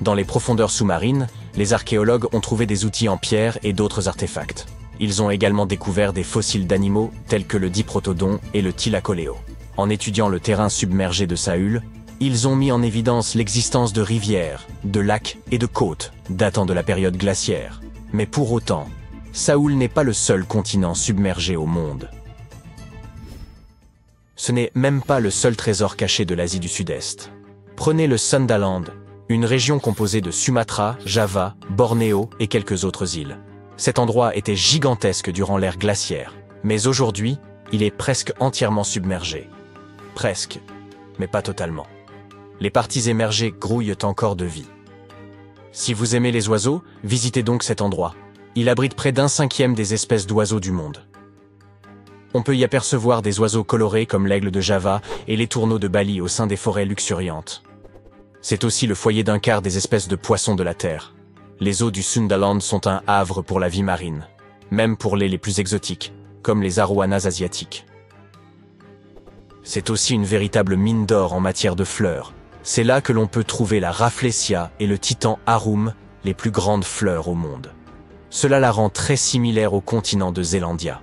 Dans les profondeurs sous-marines, les archéologues ont trouvé des outils en pierre et d'autres artefacts. Ils ont également découvert des fossiles d'animaux tels que le diprotodon et le thylacoleo. En étudiant le terrain submergé de Saül, ils ont mis en évidence l'existence de rivières, de lacs et de côtes datant de la période glaciaire. Mais pour autant, Saül n'est pas le seul continent submergé au monde. Ce n'est même pas le seul trésor caché de l'Asie du Sud-Est. Prenez le Sundaland, une région composée de Sumatra, Java, Bornéo et quelques autres îles. Cet endroit était gigantesque durant l'ère glaciaire, mais aujourd'hui, il est presque entièrement submergé. presque, mais pas totalement. Les parties émergées grouillent encore de vie. Si vous aimez les oiseaux, visitez donc cet endroit. Il abrite près d'1/5 des espèces d'oiseaux du monde. On peut y apercevoir des oiseaux colorés comme l'aigle de Java et les tourneaux de Bali au sein des forêts luxuriantes. C'est aussi le foyer d'un quart des espèces de poissons de la Terre. Les eaux du Sundaland sont un havre pour la vie marine, même pour les plus exotiques, comme les arowanas asiatiques. C'est aussi une véritable mine d'or en matière de fleurs. C'est là que l'on peut trouver la Rafflesia et le titan Arum, les plus grandes fleurs au monde. Cela la rend très similaire au continent de Zélandia.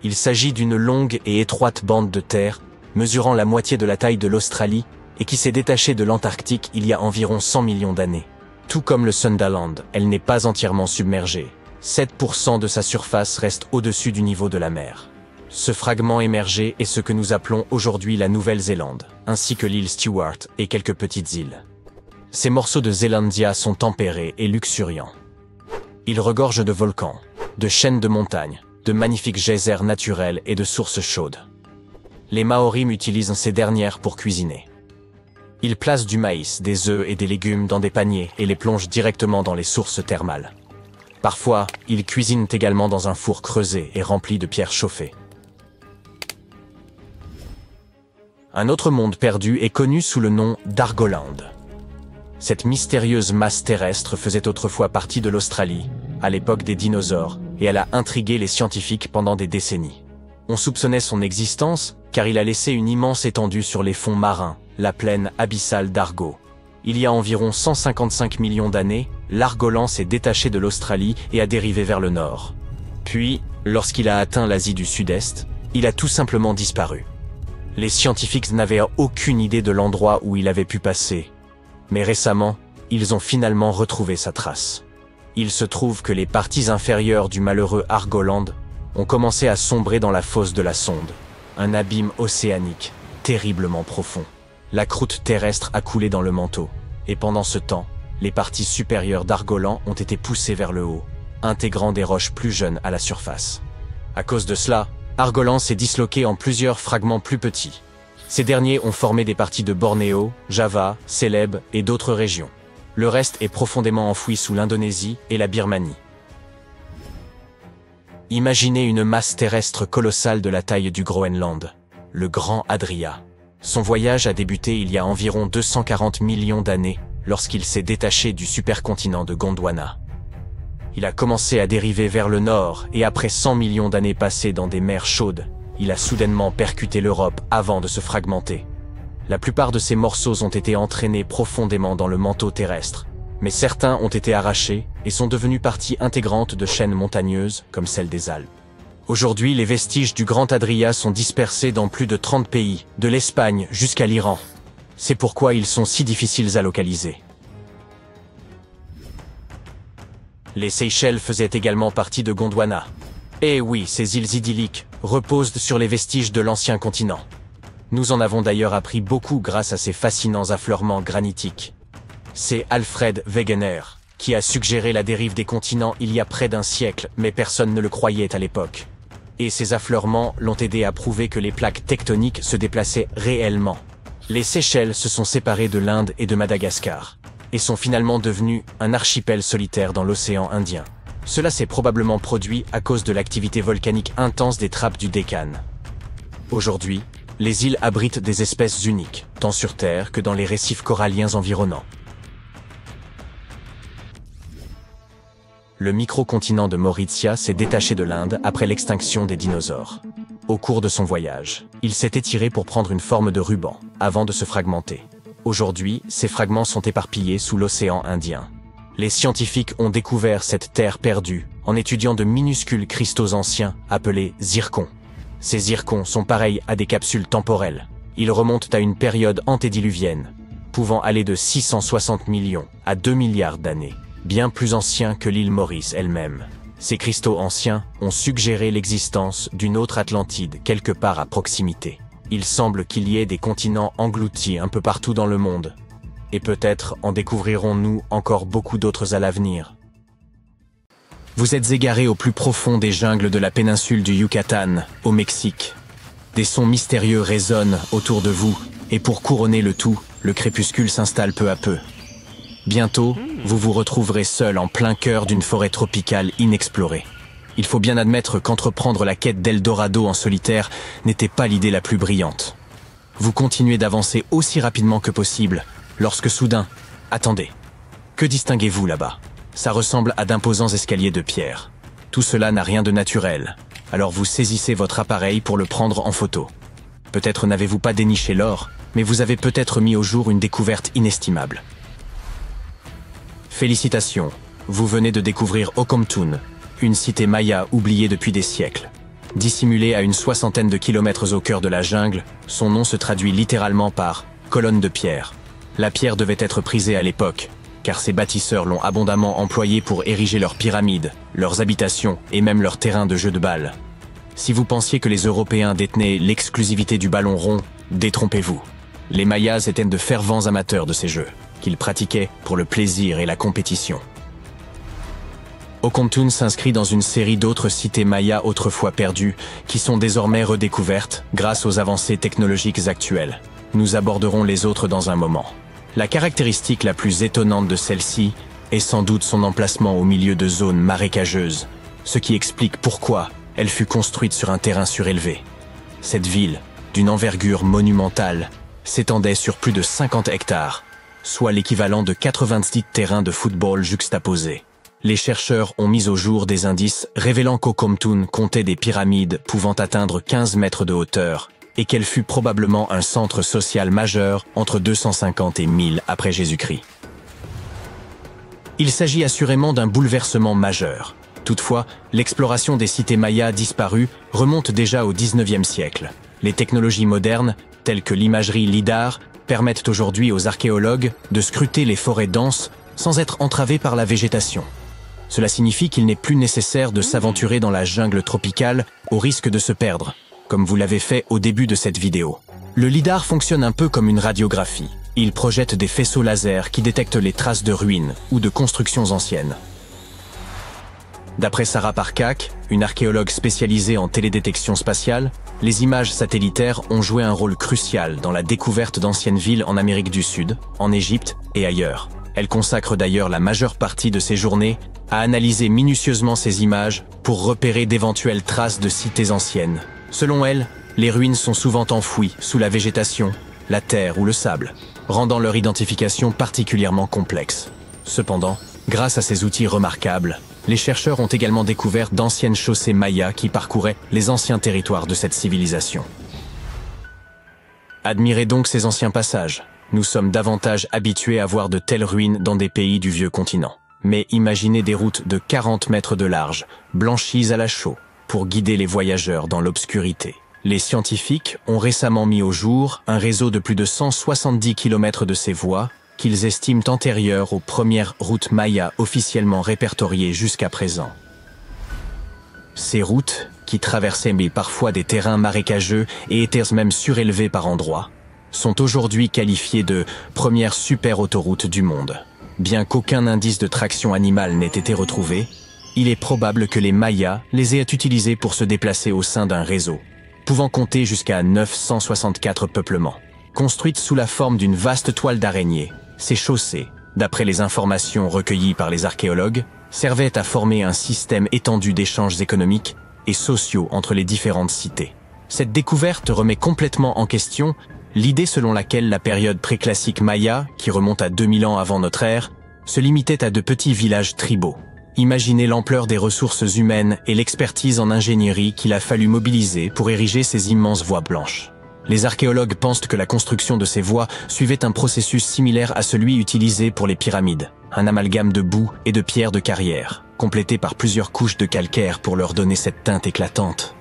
Il s'agit d'une longue et étroite bande de terre, mesurant la moitié de la taille de l'Australie et qui s'est détachée de l'Antarctique il y a environ 100 millions d'années. Tout comme le Sundaland, elle n'est pas entièrement submergée. 7% de sa surface reste au-dessus du niveau de la mer. Ce fragment émergé est ce que nous appelons aujourd'hui la Nouvelle-Zélande, ainsi que l'île Stewart et quelques petites îles. Ces morceaux de Zélandia sont tempérés et luxuriants. Ils regorgent de volcans, de chaînes de montagnes, de magnifiques geysers naturels et de sources chaudes. Les Maoris utilisent ces dernières pour cuisiner. Ils placent du maïs, des œufs et des légumes dans des paniers et les plongent directement dans les sources thermales. Parfois, ils cuisinent également dans un four creusé et rempli de pierres chauffées. Un autre monde perdu est connu sous le nom d'Argoland. Cette mystérieuse masse terrestre faisait autrefois partie de l'Australie, à l'époque des dinosaures, et elle a intrigué les scientifiques pendant des décennies. On soupçonnait son existence car il a laissé une immense étendue sur les fonds marins, la plaine abyssale d'Argo. Il y a environ 155 millions d'années, l'Argolan s'est détaché de l'Australie et a dérivé vers le nord. Puis, lorsqu'il a atteint l'Asie du Sud-Est, il a tout simplement disparu. Les scientifiques n'avaient aucune idée de l'endroit où il avait pu passer. Mais récemment, ils ont finalement retrouvé sa trace. Il se trouve que les parties inférieures du malheureux Argoland ont commencé à sombrer dans la fosse de la sonde, un abîme océanique terriblement profond. La croûte terrestre a coulé dans le manteau, et pendant ce temps, les parties supérieures d'Argolan ont été poussées vers le haut, intégrant des roches plus jeunes à la surface. À cause de cela, Argolan s'est disloqué en plusieurs fragments plus petits. Ces derniers ont formé des parties de Bornéo, Java, Célèbes et d'autres régions. Le reste est profondément enfoui sous l'Indonésie et la Birmanie. Imaginez une masse terrestre colossale de la taille du Groenland, le Grand Adria. Son voyage a débuté il y a environ 240 millions d'années lorsqu'il s'est détaché du supercontinent de Gondwana. Il a commencé à dériver vers le nord et après 100 millions d'années passées dans des mers chaudes, il a soudainement percuté l'Europe avant de se fragmenter. La plupart de ces morceaux ont été entraînés profondément dans le manteau terrestre, mais certains ont été arrachés et sont devenus partie intégrante de chaînes montagneuses comme celle des Alpes. Aujourd'hui, les vestiges du Grand Adria sont dispersés dans plus de 30 pays, de l'Espagne jusqu'à l'Iran. C'est pourquoi ils sont si difficiles à localiser. Les Seychelles faisaient également partie de Gondwana. Et oui, ces îles idylliques reposent sur les vestiges de l'ancien continent. Nous en avons d'ailleurs appris beaucoup grâce à ces fascinants affleurements granitiques. C'est Alfred Wegener qui a suggéré la dérive des continents il y a près d'un siècle, mais personne ne le croyait à l'époque. Et ces affleurements l'ont aidé à prouver que les plaques tectoniques se déplaçaient réellement. Les Seychelles se sont séparées de l'Inde et de Madagascar, et sont finalement devenus un archipel solitaire dans l'océan Indien. Cela s'est probablement produit à cause de l'activité volcanique intense des trappes du Deccan. Aujourd'hui, les îles abritent des espèces uniques, tant sur Terre que dans les récifs coralliens environnants. Le microcontinent de Mauritia s'est détaché de l'Inde après l'extinction des dinosaures. Au cours de son voyage, il s'est étiré pour prendre une forme de ruban, avant de se fragmenter. Aujourd'hui, ces fragments sont éparpillés sous l'océan Indien. Les scientifiques ont découvert cette terre perdue en étudiant de minuscules cristaux anciens appelés zircons. Ces zircons sont pareils à des capsules temporelles. Ils remontent à une période antédiluvienne, pouvant aller de 660 millions à 2 milliards d'années, bien plus anciens que l'île Maurice elle-même. Ces cristaux anciens ont suggéré l'existence d'une autre Atlantide quelque part à proximité. Il semble qu'il y ait des continents engloutis un peu partout dans le monde. Et peut-être en découvrirons-nous encore beaucoup d'autres à l'avenir. Vous êtes égaré au plus profond des jungles de la péninsule du Yucatan, au Mexique. Des sons mystérieux résonnent autour de vous, et pour couronner le tout, le crépuscule s'installe peu à peu. Bientôt, vous vous retrouverez seul en plein cœur d'une forêt tropicale inexplorée. Il faut bien admettre qu'entreprendre la quête d'Eldorado en solitaire n'était pas l'idée la plus brillante. Vous continuez d'avancer aussi rapidement que possible, lorsque soudain, attendez. Que distinguez-vous là-bas? Ça ressemble à d'imposants escaliers de pierre. Tout cela n'a rien de naturel, alors vous saisissez votre appareil pour le prendre en photo. Peut-être n'avez-vous pas déniché l'or, mais vous avez peut-être mis au jour une découverte inestimable. Félicitations, vous venez de découvrir Okomtun, une cité maya oubliée depuis des siècles. Dissimulée à une 60aine de kilomètres au cœur de la jungle, son nom se traduit littéralement par « colonne de pierre ». La pierre devait être prisée à l'époque, car ses bâtisseurs l'ont abondamment employée pour ériger leurs pyramides, leurs habitations et même leurs terrains de jeux de balles. Si vous pensiez que les Européens détenaient l'exclusivité du ballon rond, détrompez-vous. Les Mayas étaient de fervents amateurs de ces jeux, qu'ils pratiquaient pour le plaisir et la compétition. Okomtun s'inscrit dans une série d'autres cités mayas autrefois perdues, qui sont désormais redécouvertes grâce aux avancées technologiques actuelles. Nous aborderons les autres dans un moment. La caractéristique la plus étonnante de celle-ci est sans doute son emplacement au milieu de zones marécageuses, ce qui explique pourquoi elle fut construite sur un terrain surélevé. Cette ville, d'une envergure monumentale, s'étendait sur plus de 50 hectares, soit l'équivalent de 90 terrains de football juxtaposés. Les chercheurs ont mis au jour des indices révélant qu'Okomtun comptait des pyramides pouvant atteindre 15 mètres de hauteur et qu'elle fut probablement un centre social majeur entre 250 et 1000 après Jésus-Christ. Il s'agit assurément d'un bouleversement majeur. Toutefois, l'exploration des cités mayas disparues remonte déjà au XIXe siècle. Les technologies modernes, telles que l'imagerie LIDAR, permettent aujourd'hui aux archéologues de scruter les forêts denses sans être entravés par la végétation. Cela signifie qu'il n'est plus nécessaire de s'aventurer dans la jungle tropicale au risque de se perdre, comme vous l'avez fait au début de cette vidéo. Le LIDAR fonctionne un peu comme une radiographie. Il projette des faisceaux laser qui détectent les traces de ruines ou de constructions anciennes. D'après Sarah Parcak, une archéologue spécialisée en télédétection spatiale, les images satellitaires ont joué un rôle crucial dans la découverte d'anciennes villes en Amérique du Sud, en Égypte et ailleurs. Elle consacre d'ailleurs la majeure partie de ses journées à analyser minutieusement ces images pour repérer d'éventuelles traces de cités anciennes. Selon elle, les ruines sont souvent enfouies sous la végétation, la terre ou le sable, rendant leur identification particulièrement complexe. Cependant, grâce à ces outils remarquables, les chercheurs ont également découvert d'anciennes chaussées mayas qui parcouraient les anciens territoires de cette civilisation. Admirez donc ces anciens passages. Nous sommes davantage habitués à voir de telles ruines dans des pays du vieux continent. Mais imaginez des routes de 40 mètres de large, blanchies à la chaux, pour guider les voyageurs dans l'obscurité. Les scientifiques ont récemment mis au jour un réseau de plus de 170 km de ces voies qu'ils estiment antérieures aux premières routes mayas officiellement répertoriées jusqu'à présent. Ces routes, qui traversaient mais parfois des terrains marécageux et étaient même surélevées par endroits, sont aujourd'hui qualifiées de première super autoroute du monde. Bien qu'aucun indice de traction animale n'ait été retrouvé, il est probable que les Mayas les aient utilisés pour se déplacer au sein d'un réseau, pouvant compter jusqu'à 964 peuplements. Construites sous la forme d'une vaste toile d'araignée, ces chaussées, d'après les informations recueillies par les archéologues, servaient à former un système étendu d'échanges économiques et sociaux entre les différentes cités. Cette découverte remet complètement en question l'idée selon laquelle la période préclassique maya, qui remonte à 2000 ans avant notre ère, se limitait à de petits villages tribaux. Imaginez l'ampleur des ressources humaines et l'expertise en ingénierie qu'il a fallu mobiliser pour ériger ces immenses voies blanches. Les archéologues pensent que la construction de ces voies suivait un processus similaire à celui utilisé pour les pyramides, un amalgame de boue et de pierres de carrière, complété par plusieurs couches de calcaire pour leur donner cette teinte éclatante.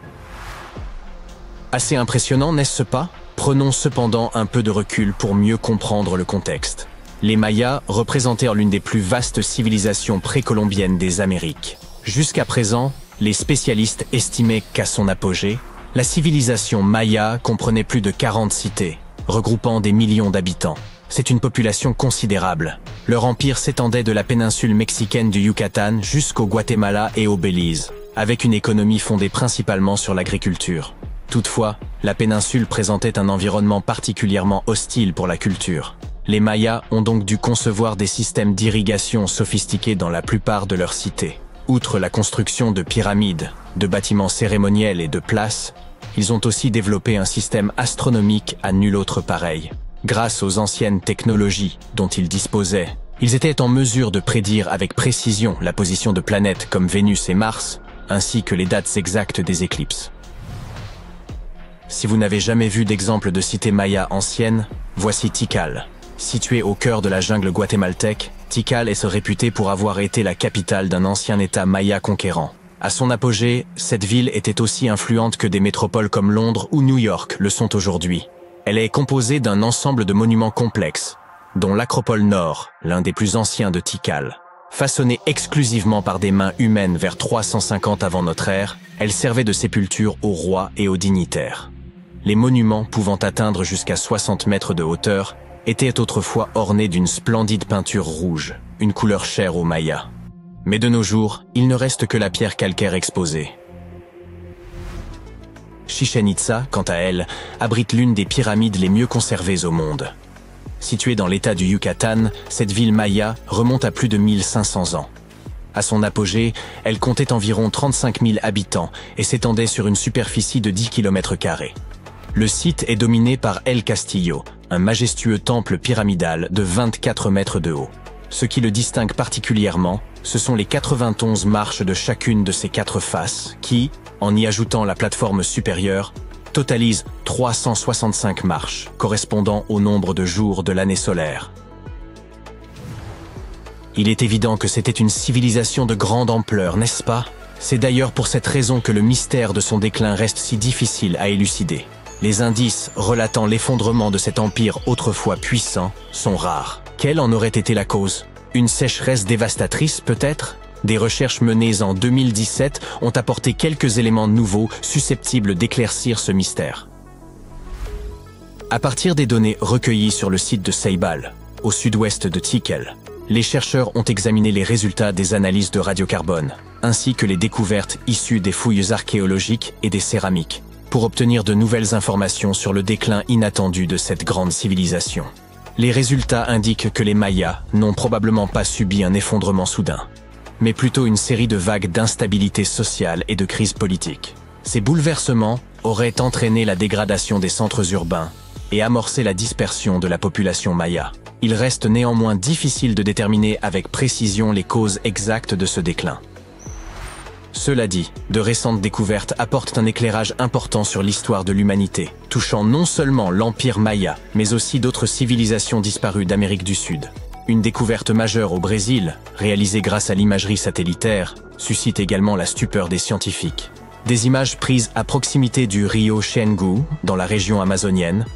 Assez impressionnant, n'est-ce pas ? Prenons cependant un peu de recul pour mieux comprendre le contexte. Les Mayas représentèrent l'une des plus vastes civilisations précolombiennes des Amériques. Jusqu'à présent, les spécialistes estimaient qu'à son apogée, la civilisation maya comprenait plus de 40 cités, regroupant des millions d'habitants. C'est une population considérable. Leur empire s'étendait de la péninsule mexicaine du Yucatan jusqu'au Guatemala et au Belize, avec une économie fondée principalement sur l'agriculture. Toutefois, la péninsule présentait un environnement particulièrement hostile pour la culture. Les Mayas ont donc dû concevoir des systèmes d'irrigation sophistiqués dans la plupart de leurs cités. Outre la construction de pyramides, de bâtiments cérémoniels et de places, ils ont aussi développé un système astronomique à nul autre pareil. Grâce aux anciennes technologies dont ils disposaient, ils étaient en mesure de prédire avec précision la position de planètes comme Vénus et Mars, ainsi que les dates exactes des éclipses. Si vous n'avez jamais vu d'exemple de cité maya ancienne, voici Tikal. Située au cœur de la jungle guatémaltèque, Tikal est réputée pour avoir été la capitale d'un ancien État maya conquérant. À son apogée, cette ville était aussi influente que des métropoles comme Londres ou New York le sont aujourd'hui. Elle est composée d'un ensemble de monuments complexes, dont l'Acropole Nord, l'un des plus anciens de Tikal. Façonnée exclusivement par des mains humaines vers 350 avant notre ère, elle servait de sépulture aux rois et aux dignitaires. Les monuments, pouvant atteindre jusqu'à 60 mètres de hauteur, étaient autrefois ornés d'une splendide peinture rouge, une couleur chère aux Mayas. Mais de nos jours, il ne reste que la pierre calcaire exposée. Chichén Itzá, quant à elle, abrite l'une des pyramides les mieux conservées au monde. Située dans l'état du Yucatan, cette ville maya remonte à plus de 1500 ans. À son apogée, elle comptait environ 35 000 habitants et s'étendait sur une superficie de 10 km². Le site est dominé par El Castillo, un majestueux temple pyramidal de 24 mètres de haut. Ce qui le distingue particulièrement, ce sont les 91 marches de chacune de ses 4 faces qui, en y ajoutant la plateforme supérieure, totalisent 365 marches, correspondant au nombre de jours de l'année solaire. Il est évident que c'était une civilisation de grande ampleur, n'est-ce pas? C'est d'ailleurs pour cette raison que le mystère de son déclin reste si difficile à élucider. Les indices relatant l'effondrement de cet empire autrefois puissant sont rares. Quelle en aurait été la cause? Une sécheresse dévastatrice peut-être? Des recherches menées en 2017 ont apporté quelques éléments nouveaux susceptibles d'éclaircir ce mystère. À partir des données recueillies sur le site de Ceibal, au sud-ouest de Tikal, les chercheurs ont examiné les résultats des analyses de radiocarbone, ainsi que les découvertes issues des fouilles archéologiques et des céramiques, pour obtenir de nouvelles informations sur le déclin inattendu de cette grande civilisation. Les résultats indiquent que les Mayas n'ont probablement pas subi un effondrement soudain, mais plutôt une série de vagues d'instabilité sociale et de crises politiques. Ces bouleversements auraient entraîné la dégradation des centres urbains et amorcé la dispersion de la population maya. Il reste néanmoins difficile de déterminer avec précision les causes exactes de ce déclin. Cela dit, de récentes découvertes apportent un éclairage important sur l'histoire de l'humanité, touchant non seulement l'Empire Maya, mais aussi d'autres civilisations disparues d'Amérique du Sud. Une découverte majeure au Brésil, réalisée grâce à l'imagerie satellitaire, suscite également la stupeur des scientifiques. Des images prises à proximité du rio Xingu, dans la région amazonienne,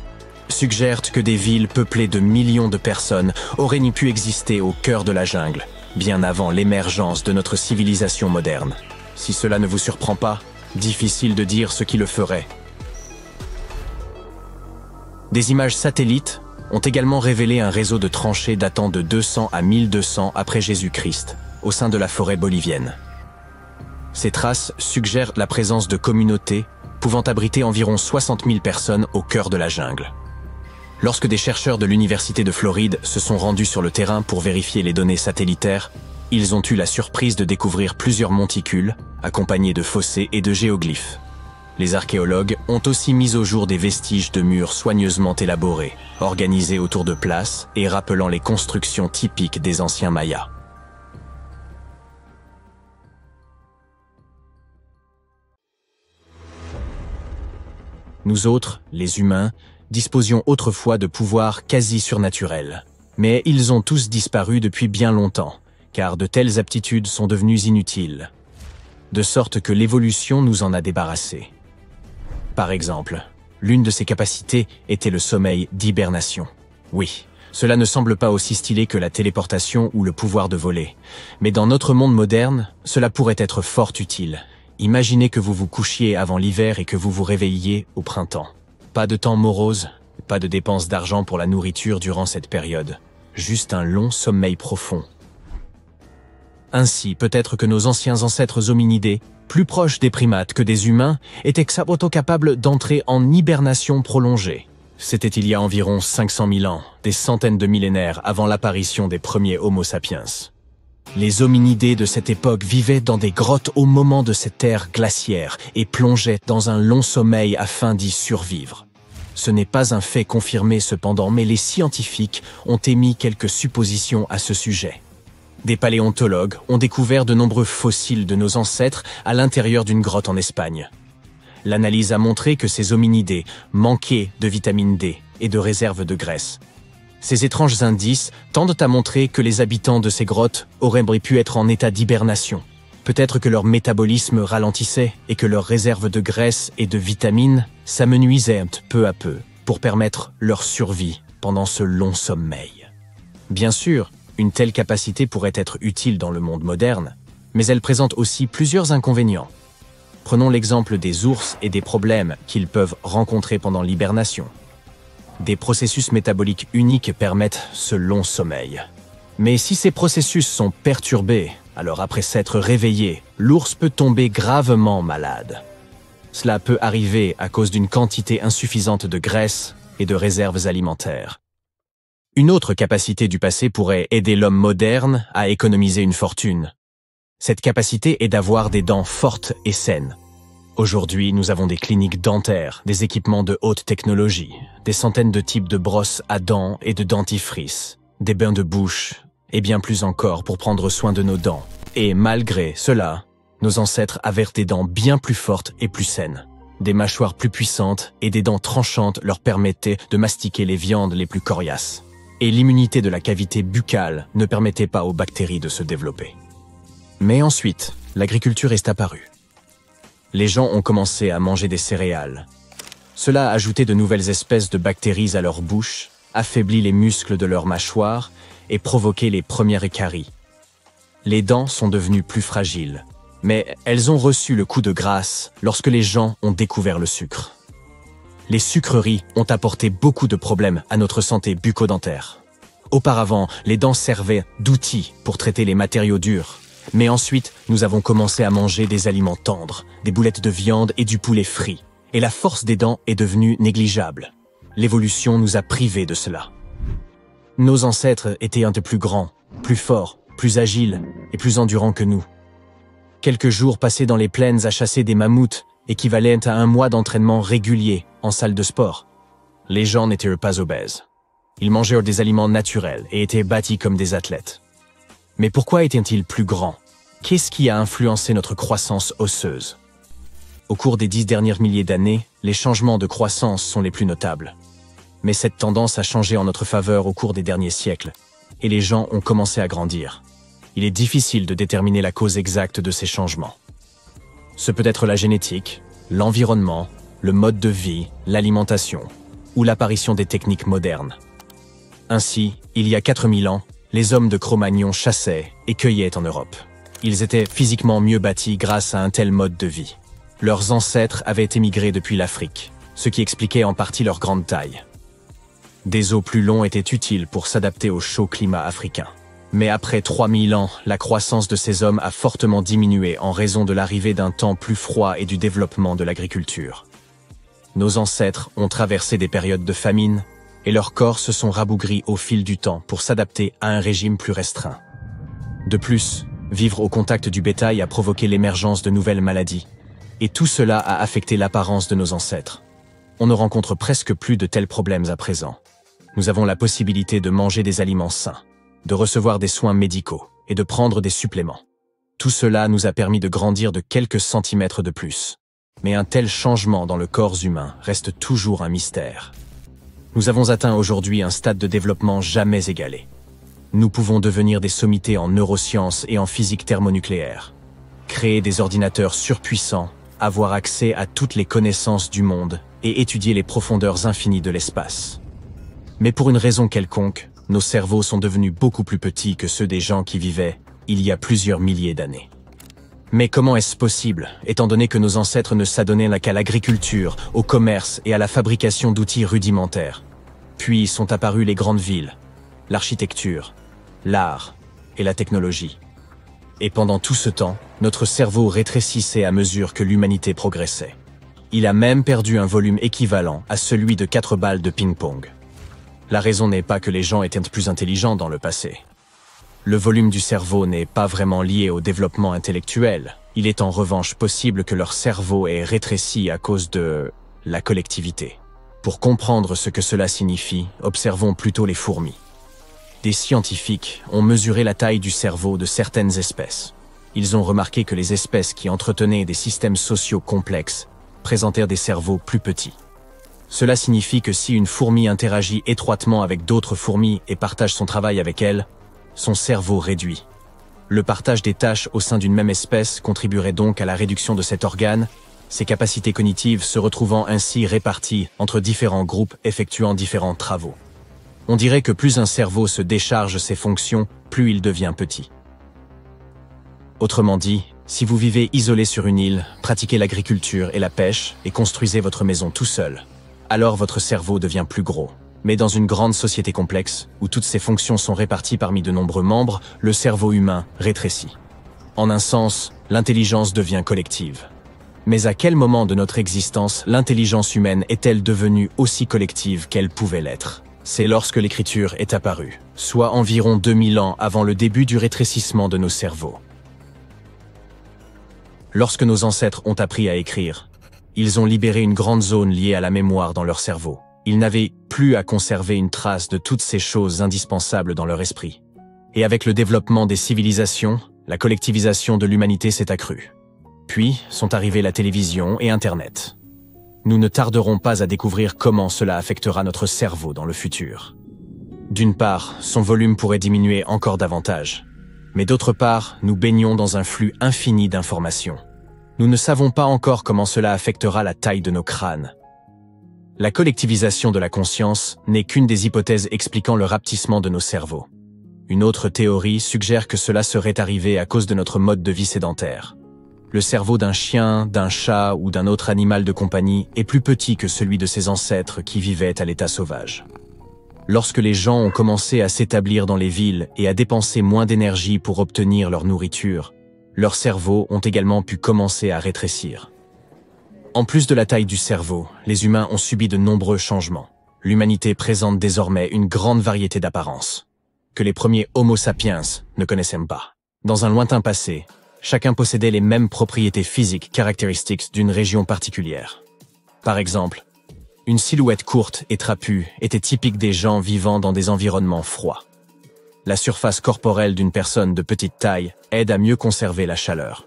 suggèrent que des villes peuplées de millions de personnes auraient pu exister au cœur de la jungle, bien avant l'émergence de notre civilisation moderne. Si cela ne vous surprend pas, difficile de dire ce qui le ferait. Des images satellites ont également révélé un réseau de tranchées datant de 200 à 1200 après Jésus-Christ, au sein de la forêt bolivienne. Ces traces suggèrent la présence de communautés pouvant abriter environ 60 000 personnes au cœur de la jungle. Lorsque des chercheurs de l'Université de Floride se sont rendus sur le terrain pour vérifier les données satellitaires, ils ont eu la surprise de découvrir plusieurs monticules, accompagnés de fossés et de géoglyphes. Les archéologues ont aussi mis au jour des vestiges de murs soigneusement élaborés, organisés autour de places et rappelant les constructions typiques des anciens Mayas. Nous autres, les humains, disposions autrefois de pouvoirs quasi surnaturels. Mais ils ont tous disparu depuis bien longtemps, car de telles aptitudes sont devenues inutiles. De sorte que l'évolution nous en a débarrassés. Par exemple, l'une de ses capacités était le sommeil d'hibernation. Oui, cela ne semble pas aussi stylé que la téléportation ou le pouvoir de voler. Mais dans notre monde moderne, cela pourrait être fort utile. Imaginez que vous vous couchiez avant l'hiver et que vous vous réveilliez au printemps. Pas de temps morose, pas de dépenses d'argent pour la nourriture durant cette période. Juste un long sommeil profond. Ainsi, peut-être que nos anciens ancêtres hominidés plus proches des primates que des humains, étaient capables d'entrer en hibernation prolongée. C'était il y a environ 500 000 ans, des centaines de millénaires avant l'apparition des premiers Homo sapiens. Les hominidés de cette époque vivaient dans des grottes au moment de cette ère glaciaire et plongeaient dans un long sommeil afin d'y survivre. Ce n'est pas un fait confirmé cependant, mais les scientifiques ont émis quelques suppositions à ce sujet. Des paléontologues ont découvert de nombreux fossiles de nos ancêtres à l'intérieur d'une grotte en Espagne. L'analyse a montré que ces hominidés manquaient de vitamine D et de réserves de graisse. Ces étranges indices tendent à montrer que les habitants de ces grottes auraient pu être en état d'hibernation. Peut-être que leur métabolisme ralentissait et que leurs réserves de graisse et de vitamines s'amenuisaient peu à peu pour permettre leur survie pendant ce long sommeil. Bien sûr, une telle capacité pourrait être utile dans le monde moderne, mais elle présente aussi plusieurs inconvénients. Prenons l'exemple des ours et des problèmes qu'ils peuvent rencontrer pendant l'hibernation. Des processus métaboliques uniques permettent ce long sommeil. Mais si ces processus sont perturbés, alors après s'être réveillé, l'ours peut tomber gravement malade. Cela peut arriver à cause d'une quantité insuffisante de graisse et de réserves alimentaires. Une autre capacité du passé pourrait aider l'homme moderne à économiser une fortune. Cette capacité est d'avoir des dents fortes et saines. Aujourd'hui, nous avons des cliniques dentaires, des équipements de haute technologie, des centaines de types de brosses à dents et de dentifrice, des bains de bouche, et bien plus encore pour prendre soin de nos dents. Et malgré cela, nos ancêtres avaient des dents bien plus fortes et plus saines. Des mâchoires plus puissantes et des dents tranchantes leur permettaient de mastiquer les viandes les plus coriaces. Et l'immunité de la cavité buccale ne permettait pas aux bactéries de se développer. Mais ensuite, l'agriculture est apparue. Les gens ont commencé à manger des céréales. Cela a ajouté de nouvelles espèces de bactéries à leur bouche, affaibli les muscles de leur mâchoire et provoqué les premières caries. Les dents sont devenues plus fragiles, mais elles ont reçu le coup de grâce lorsque les gens ont découvert le sucre. Les sucreries ont apporté beaucoup de problèmes à notre santé bucco-dentaire. Auparavant, les dents servaient d'outils pour traiter les matériaux durs. Mais ensuite, nous avons commencé à manger des aliments tendres, des boulettes de viande et du poulet frit. Et la force des dents est devenue négligeable. L'évolution nous a privés de cela. Nos ancêtres étaient un peu plus grands, plus forts, plus agiles et plus endurants que nous. Quelques jours passés dans les plaines à chasser des mammouths équivalaient à un mois d'entraînement régulier en salle de sport. Les gens n'étaient pas obèses. Ils mangeaient des aliments naturels et étaient bâtis comme des athlètes. Mais pourquoi étaient-ils plus grands? Qu'est-ce qui a influencé notre croissance osseuse? Au cours des 10 derniers milliers d'années, les changements de croissance sont les plus notables. Mais cette tendance a changé en notre faveur au cours des derniers siècles, et les gens ont commencé à grandir. Il est difficile de déterminer la cause exacte de ces changements. Ce peut être la génétique, l'environnement, le mode de vie, l'alimentation, ou l'apparition des techniques modernes. Ainsi, il y a 4000 ans, les hommes de Cro-Magnon chassaient et cueillaient en Europe. Ils étaient physiquement mieux bâtis grâce à un tel mode de vie. Leurs ancêtres avaient émigré depuis l'Afrique, ce qui expliquait en partie leur grande taille. Des os plus longs étaient utiles pour s'adapter au chaud climat africain. Mais après 3000 ans, la croissance de ces hommes a fortement diminué en raison de l'arrivée d'un temps plus froid et du développement de l'agriculture. Nos ancêtres ont traversé des périodes de famine, et leurs corps se sont rabougris au fil du temps pour s'adapter à un régime plus restreint. De plus, vivre au contact du bétail a provoqué l'émergence de nouvelles maladies, et tout cela a affecté l'apparence de nos ancêtres. On ne rencontre presque plus de tels problèmes à présent. Nous avons la possibilité de manger des aliments sains, de recevoir des soins médicaux et de prendre des suppléments. Tout cela nous a permis de grandir de quelques centimètres de plus. Mais un tel changement dans le corps humain reste toujours un mystère. Nous avons atteint aujourd'hui un stade de développement jamais égalé. Nous pouvons devenir des sommités en neurosciences et en physique thermonucléaire, créer des ordinateurs surpuissants, avoir accès à toutes les connaissances du monde et étudier les profondeurs infinies de l'espace. Mais pour une raison quelconque, nos cerveaux sont devenus beaucoup plus petits que ceux des gens qui vivaient il y a plusieurs milliers d'années. Mais comment est-ce possible, étant donné que nos ancêtres ne s'adonnaient qu'à l'agriculture, au commerce et à la fabrication d'outils rudimentaires? Puis sont apparues les grandes villes, l'architecture, l'art et la technologie. Et pendant tout ce temps, notre cerveau rétrécissait à mesure que l'humanité progressait. Il a même perdu un volume équivalent à celui de 4 balles de ping-pong. La raison n'est pas que les gens étaient plus intelligents dans le passé. Le volume du cerveau n'est pas vraiment lié au développement intellectuel. Il est en revanche possible que leur cerveau ait rétréci à cause de la collectivité. Pour comprendre ce que cela signifie, observons plutôt les fourmis. Des scientifiques ont mesuré la taille du cerveau de certaines espèces. Ils ont remarqué que les espèces qui entretenaient des systèmes sociaux complexes présentèrent des cerveaux plus petits. Cela signifie que si une fourmi interagit étroitement avec d'autres fourmis et partage son travail avec elles, son cerveau réduit. Le partage des tâches au sein d'une même espèce contribuerait donc à la réduction de cet organe, ses capacités cognitives se retrouvant ainsi réparties entre différents groupes effectuant différents travaux. On dirait que plus un cerveau se décharge ses fonctions, plus il devient petit. Autrement dit, si vous vivez isolé sur une île, pratiquez l'agriculture et la pêche et construisez votre maison tout seul, alors votre cerveau devient plus gros. Mais dans une grande société complexe, où toutes ces fonctions sont réparties parmi de nombreux membres, le cerveau humain rétrécit. En un sens, l'intelligence devient collective. Mais à quel moment de notre existence l'intelligence humaine est-elle devenue aussi collective qu'elle pouvait l'être? C'est lorsque l'écriture est apparue, soit environ 2000 ans avant le début du rétrécissement de nos cerveaux. Lorsque nos ancêtres ont appris à écrire, ils ont libéré une grande zone liée à la mémoire dans leur cerveau. Ils n'avaient plus à conserver une trace de toutes ces choses indispensables dans leur esprit. Et avec le développement des civilisations, la collectivisation de l'humanité s'est accrue. Puis sont arrivées la télévision et Internet. Nous ne tarderons pas à découvrir comment cela affectera notre cerveau dans le futur. D'une part, son volume pourrait diminuer encore davantage. Mais d'autre part, nous baignons dans un flux infini d'informations. Nous ne savons pas encore comment cela affectera la taille de nos crânes. La collectivisation de la conscience n'est qu'une des hypothèses expliquant le rapetissement de nos cerveaux. Une autre théorie suggère que cela serait arrivé à cause de notre mode de vie sédentaire. Le cerveau d'un chien, d'un chat ou d'un autre animal de compagnie est plus petit que celui de ses ancêtres qui vivaient à l'état sauvage. Lorsque les gens ont commencé à s'établir dans les villes et à dépenser moins d'énergie pour obtenir leur nourriture, leurs cerveaux ont également pu commencer à rétrécir. En plus de la taille du cerveau, les humains ont subi de nombreux changements. L'humanité présente désormais une grande variété d'apparences, que les premiers Homo sapiens ne connaissaient pas. Dans un lointain passé, chacun possédait les mêmes propriétés physiques caractéristiques d'une région particulière. Par exemple, une silhouette courte et trapue était typique des gens vivant dans des environnements froids. La surface corporelle d'une personne de petite taille aide à mieux conserver la chaleur.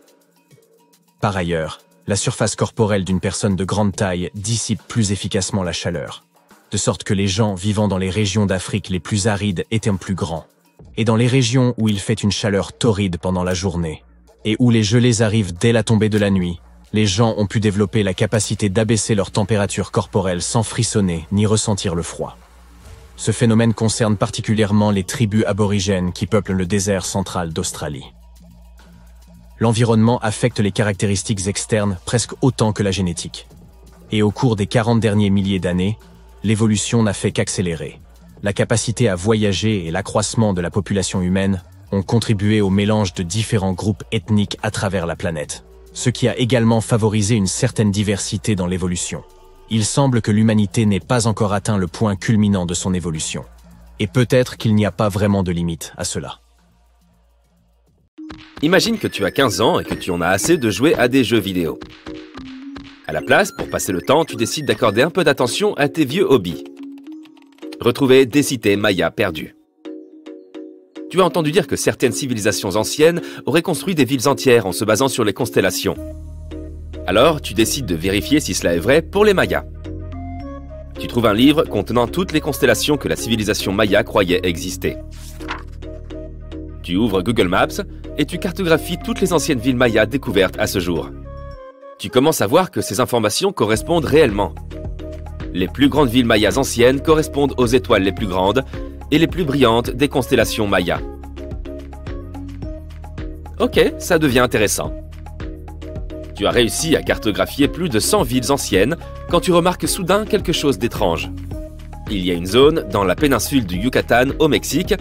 Par ailleurs, la surface corporelle d'une personne de grande taille dissipe plus efficacement la chaleur, de sorte que les gens vivant dans les régions d'Afrique les plus arides étaient plus grands, et dans les régions où il fait une chaleur torride pendant la journée, et où les gelées arrivent dès la tombée de la nuit, les gens ont pu développer la capacité d'abaisser leur température corporelle sans frissonner ni ressentir le froid. Ce phénomène concerne particulièrement les tribus aborigènes qui peuplent le désert central d'Australie. L'environnement affecte les caractéristiques externes presque autant que la génétique. Et au cours des 40 derniers milliers d'années, l'évolution n'a fait qu'accélérer. La capacité à voyager et l'accroissement de la population humaine ont contribué au mélange de différents groupes ethniques à travers la planète, ce qui a également favorisé une certaine diversité dans l'évolution. Il semble que l'humanité n'ait pas encore atteint le point culminant de son évolution. Et peut-être qu'il n'y a pas vraiment de limite à cela. Imagine que tu as 15 ans et que tu en as assez de jouer à des jeux vidéo. À la place, pour passer le temps, tu décides d'accorder un peu d'attention à tes vieux hobbies. Retrouver des cités mayas perdues. Tu as entendu dire que certaines civilisations anciennes auraient construit des villes entières en se basant sur les constellations. Alors, tu décides de vérifier si cela est vrai pour les Mayas. Tu trouves un livre contenant toutes les constellations que la civilisation maya croyait exister. Tu ouvres Google Maps et tu cartographies toutes les anciennes villes mayas découvertes à ce jour. Tu commences à voir que ces informations correspondent réellement. Les plus grandes villes mayas anciennes correspondent aux étoiles les plus grandes et les plus brillantes des constellations mayas. Ok, ça devient intéressant. Tu as réussi à cartographier plus de 100 villes anciennes quand tu remarques soudain quelque chose d'étrange. Il y a une zone dans la péninsule du Yucatan au Mexique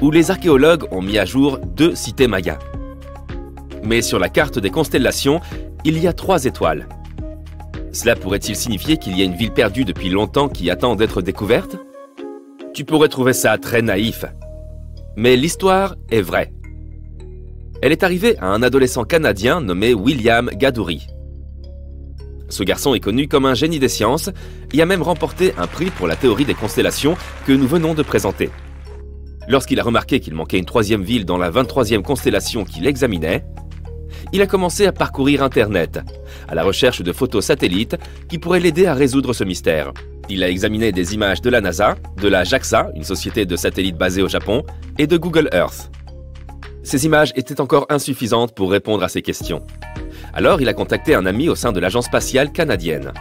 où les archéologues ont mis à jour 2 cités mayas. Mais sur la carte des constellations, il y a 3 étoiles. Cela pourrait-il signifier qu'il y a une ville perdue depuis longtemps qui attend d'être découverte? Tu pourrais trouver ça très naïf. Mais l'histoire est vraie. Elle est arrivée à un adolescent canadien nommé William Gadouri. Ce garçon est connu comme un génie des sciences et a même remporté un prix pour la théorie des constellations que nous venons de présenter. Lorsqu'il a remarqué qu'il manquait une 3e ville dans la 23e constellation qu'il examinait, il a commencé à parcourir Internet, à la recherche de photos satellites qui pourraient l'aider à résoudre ce mystère. Il a examiné des images de la NASA, de la JAXA, une société de satellites basée au Japon, et de Google Earth. Ces images étaient encore insuffisantes pour répondre à ces questions. Alors il a contacté un ami au sein de l'agence spatiale canadienne.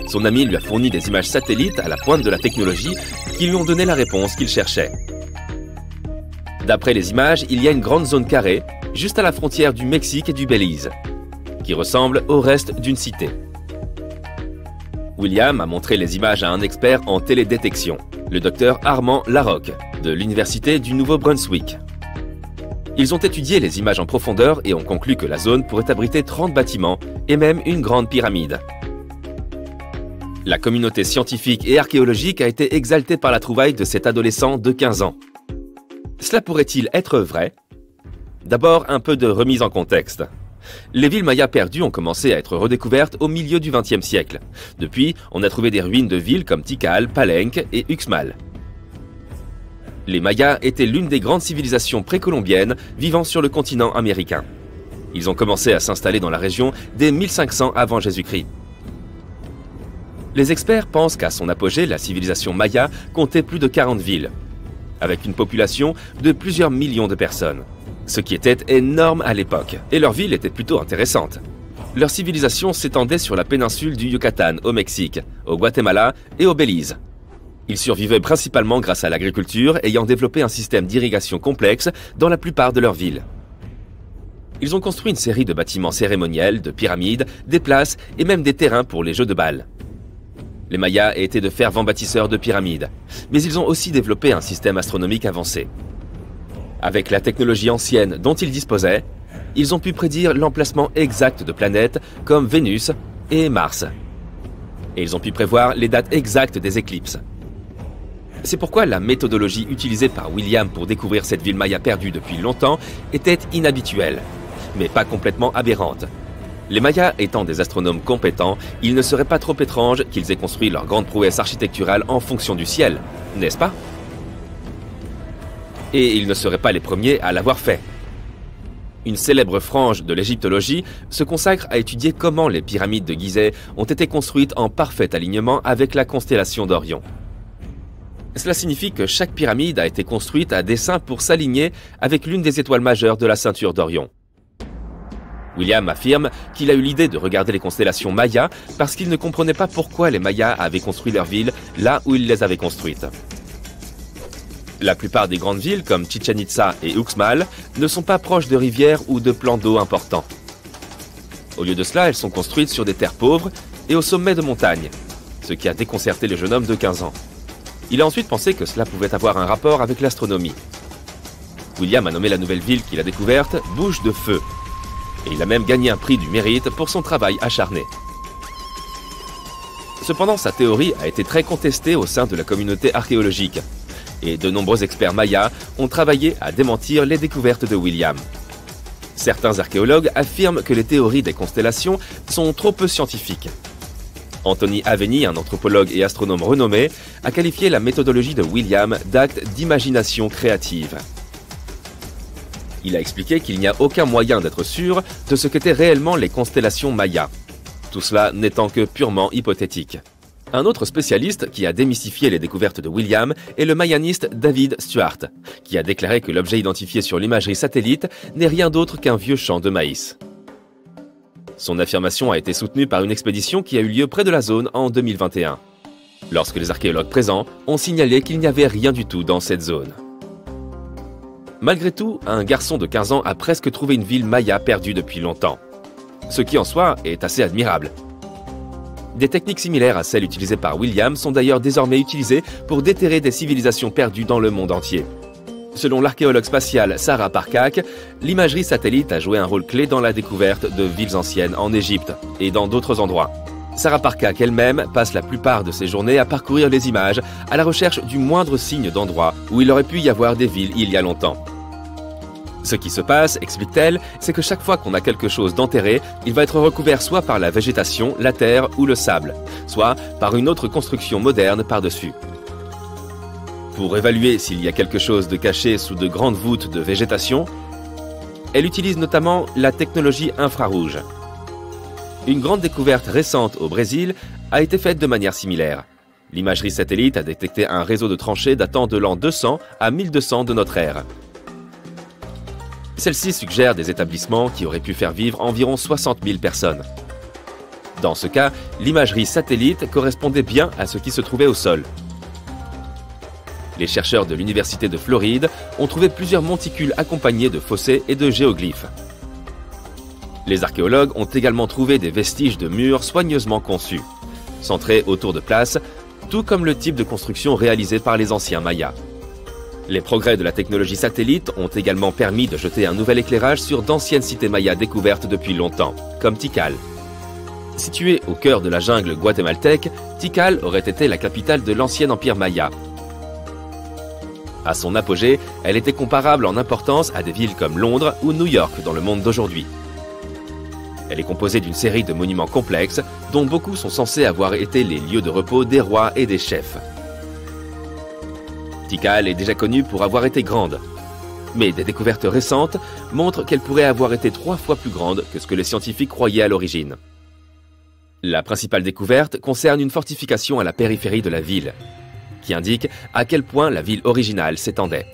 Son ami lui a fourni des images satellites à la pointe de la technologie qui lui ont donné la réponse qu'il cherchait. D'après les images, il y a une grande zone carrée, juste à la frontière du Mexique et du Belize, qui ressemble au reste d'une cité. William a montré les images à un expert en télédétection, le docteur Armand Larocque, de l'Université du Nouveau-Brunswick. Ils ont étudié les images en profondeur et ont conclu que la zone pourrait abriter 30 bâtiments et même une grande pyramide. La communauté scientifique et archéologique a été exaltée par la trouvaille de cet adolescent de 15 ans. Cela pourrait-il être vrai? D'abord, un peu de remise en contexte. Les villes mayas perdues ont commencé à être redécouvertes au milieu du XXe siècle. Depuis, on a trouvé des ruines de villes comme Tikal, Palenque et Uxmal. Les Mayas étaient l'une des grandes civilisations précolombiennes vivant sur le continent américain. Ils ont commencé à s'installer dans la région dès 1500 avant Jésus-Christ. Les experts pensent qu'à son apogée, la civilisation maya comptait plus de 40 villes, avec une population de plusieurs millions de personnes. Ce qui était énorme à l'époque, et leurs villes étaient plutôt intéressantes. Leur civilisation s'étendait sur la péninsule du Yucatan, au Mexique, au Guatemala et au Belize. Ils survivaient principalement grâce à l'agriculture, ayant développé un système d'irrigation complexe dans la plupart de leurs villes. Ils ont construit une série de bâtiments cérémoniels, de pyramides, des places et même des terrains pour les jeux de balles. Les Mayas étaient de fervents bâtisseurs de pyramides, mais ils ont aussi développé un système astronomique avancé. Avec la technologie ancienne dont ils disposaient, ils ont pu prédire l'emplacement exact de planètes comme Vénus et Mars. Et ils ont pu prévoir les dates exactes des éclipses. C'est pourquoi la méthodologie utilisée par William pour découvrir cette ville maya perdue depuis longtemps était inhabituelle, mais pas complètement aberrante. Les Mayas étant des astronomes compétents, il ne serait pas trop étrange qu'ils aient construit leur grande prouesse architecturale en fonction du ciel, n'est-ce pas? Et ils ne seraient pas les premiers à l'avoir fait. Une célèbre frange de l'égyptologie se consacre à étudier comment les pyramides de Gizeh ont été construites en parfait alignement avec la constellation d'Orion. Cela signifie que chaque pyramide a été construite à dessein pour s'aligner avec l'une des étoiles majeures de la ceinture d'Orion. William affirme qu'il a eu l'idée de regarder les constellations mayas parce qu'il ne comprenait pas pourquoi les Mayas avaient construit leurs villes là où ils les avaient construites. La plupart des grandes villes, comme Chichen Itza et Uxmal, ne sont pas proches de rivières ou de plans d'eau importants. Au lieu de cela, elles sont construites sur des terres pauvres et au sommet de montagnes, ce qui a déconcerté le jeune homme de 15 ans. Il a ensuite pensé que cela pouvait avoir un rapport avec l'astronomie. William a nommé la nouvelle ville qu'il a découverte Bouche de Feu, et il a même gagné un prix du mérite pour son travail acharné. Cependant, sa théorie a été très contestée au sein de la communauté archéologique, et de nombreux experts mayas ont travaillé à démentir les découvertes de William. Certains archéologues affirment que les théories des constellations sont trop peu scientifiques. Anthony Aveni, un anthropologue et astronome renommé, a qualifié la méthodologie de William d'acte d'imagination créative. Il a expliqué qu'il n'y a aucun moyen d'être sûr de ce qu'étaient réellement les constellations mayas, tout cela n'étant que purement hypothétique. Un autre spécialiste qui a démystifié les découvertes de William est le mayaniste David Stuart, qui a déclaré que l'objet identifié sur l'imagerie satellite n'est rien d'autre qu'un vieux champ de maïs. Son affirmation a été soutenue par une expédition qui a eu lieu près de la zone en 2021, lorsque les archéologues présents ont signalé qu'il n'y avait rien du tout dans cette zone. Malgré tout, un garçon de 15 ans a presque trouvé une ville maya perdue depuis longtemps, ce qui en soi est assez admirable. Des techniques similaires à celles utilisées par William sont d'ailleurs désormais utilisées pour déterrer des civilisations perdues dans le monde entier. Selon l'archéologue spatial Sarah Parcak, l'imagerie satellite a joué un rôle clé dans la découverte de villes anciennes en Égypte et dans d'autres endroits. Sarah Parcak elle-même passe la plupart de ses journées à parcourir les images à la recherche du moindre signe d'endroit où il aurait pu y avoir des villes il y a longtemps. Ce qui se passe, explique-t-elle, c'est que chaque fois qu'on a quelque chose d'enterré, il va être recouvert soit par la végétation, la terre ou le sable, soit par une autre construction moderne par-dessus. Pour évaluer s'il y a quelque chose de caché sous de grandes voûtes de végétation, elle utilise notamment la technologie infrarouge. Une grande découverte récente au Brésil a été faite de manière similaire. L'imagerie satellite a détecté un réseau de tranchées datant de l'an 200 à 1200 de notre ère. Celle-ci suggère des établissements qui auraient pu faire vivre environ 60 000 personnes. Dans ce cas, l'imagerie satellite correspondait bien à ce qui se trouvait au sol. Les chercheurs de l'Université de Floride ont trouvé plusieurs monticules accompagnés de fossés et de géoglyphes. Les archéologues ont également trouvé des vestiges de murs soigneusement conçus, centrés autour de places, tout comme le type de construction réalisé par les anciens Mayas. Les progrès de la technologie satellite ont également permis de jeter un nouvel éclairage sur d'anciennes cités mayas découvertes depuis longtemps, comme Tikal. Située au cœur de la jungle guatémaltèque, Tikal aurait été la capitale de l'ancien empire maya. À son apogée, elle était comparable en importance à des villes comme Londres ou New York dans le monde d'aujourd'hui. Elle est composée d'une série de monuments complexes, dont beaucoup sont censés avoir été les lieux de repos des rois et des chefs. Tikal est déjà connue pour avoir été grande, mais des découvertes récentes montrent qu'elle pourrait avoir été 3 fois plus grande que ce que les scientifiques croyaient à l'origine. La principale découverte concerne une fortification à la périphérie de la ville, qui indique à quel point la ville originale s'étendait.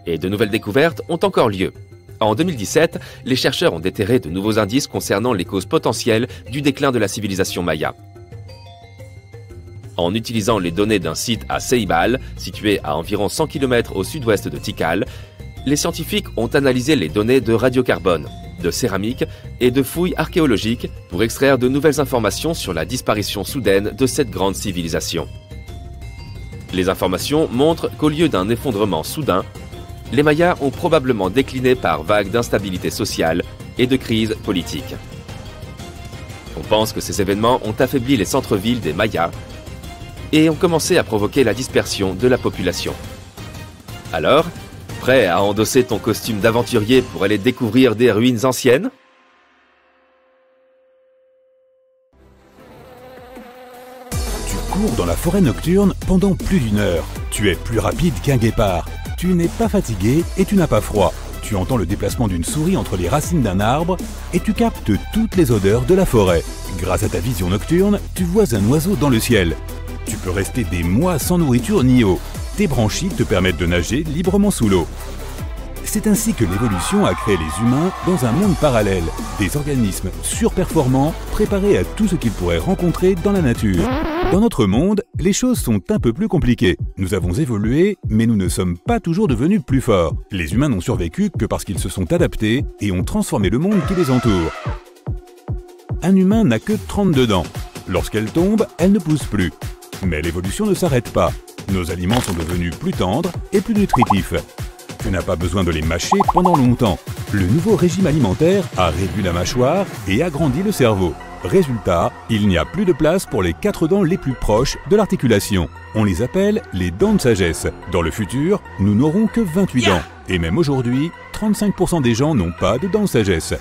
Et de nouvelles découvertes ont encore lieu. En 2017, les chercheurs ont déterré de nouveaux indices concernant les causes potentielles du déclin de la civilisation maya. En utilisant les données d'un site à Ceibal, situé à environ 100 km au sud-ouest de Tikal, les scientifiques ont analysé les données de radiocarbone, de céramique et de fouilles archéologiques pour extraire de nouvelles informations sur la disparition soudaine de cette grande civilisation. Les informations montrent qu'au lieu d'un effondrement soudain, les Mayas ont probablement décliné par vagues d'instabilité sociale et de crise politique. On pense que ces événements ont affaibli les centres-villes des Mayas et ont commencé à provoquer la dispersion de la population. Alors, prêt à endosser ton costume d'aventurier pour aller découvrir des ruines anciennes ? Tu cours dans la forêt nocturne pendant plus d'1 heure. Tu es plus rapide qu'un guépard. Tu n'es pas fatigué et tu n'as pas froid. Tu entends le déplacement d'une souris entre les racines d'un arbre et tu captes toutes les odeurs de la forêt. Grâce à ta vision nocturne, tu vois un oiseau dans le ciel. Tu peux rester des mois sans nourriture ni eau. Tes branchies te permettent de nager librement sous l'eau. C'est ainsi que l'évolution a créé les humains dans un monde parallèle, des organismes surperformants préparés à tout ce qu'ils pourraient rencontrer dans la nature. Dans notre monde, les choses sont un peu plus compliquées. Nous avons évolué, mais nous ne sommes pas toujours devenus plus forts. Les humains n'ont survécu que parce qu'ils se sont adaptés et ont transformé le monde qui les entoure. Un humain n'a que 32 dents. Lorsqu'elle tombe, elle ne pousse plus. Mais l'évolution ne s'arrête pas. Nos aliments sont devenus plus tendres et plus nutritifs. Tu n'as pas besoin de les mâcher pendant longtemps. Le nouveau régime alimentaire a réduit la mâchoire et agrandi le cerveau. Résultat, il n'y a plus de place pour les 4 dents les plus proches de l'articulation. On les appelle les dents de sagesse. Dans le futur, nous n'aurons que 28 dents. Et même aujourd'hui, 35% des gens n'ont pas de dents de sagesse.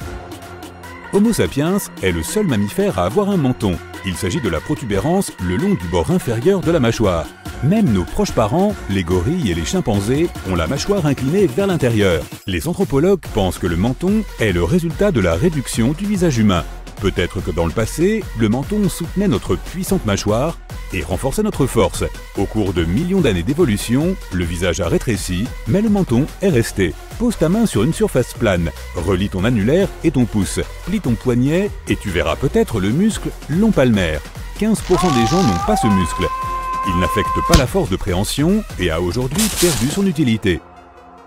Homo sapiens est le seul mammifère à avoir un menton. Il s'agit de la protubérance le long du bord inférieur de la mâchoire. Même nos proches parents, les gorilles et les chimpanzés, ont la mâchoire inclinée vers l'intérieur. Les anthropologues pensent que le menton est le résultat de la réduction du visage humain. Peut-être que dans le passé, le menton soutenait notre puissante mâchoire et renforçait notre force. Au cours de millions d'années d'évolution, le visage a rétréci, mais le menton est resté. Pose ta main sur une surface plane, relie ton annulaire et ton pouce, plie ton poignet et tu verras peut-être le muscle long palmaire. 15% des gens n'ont pas ce muscle. Il n'affecte pas la force de préhension et a aujourd'hui perdu son utilité.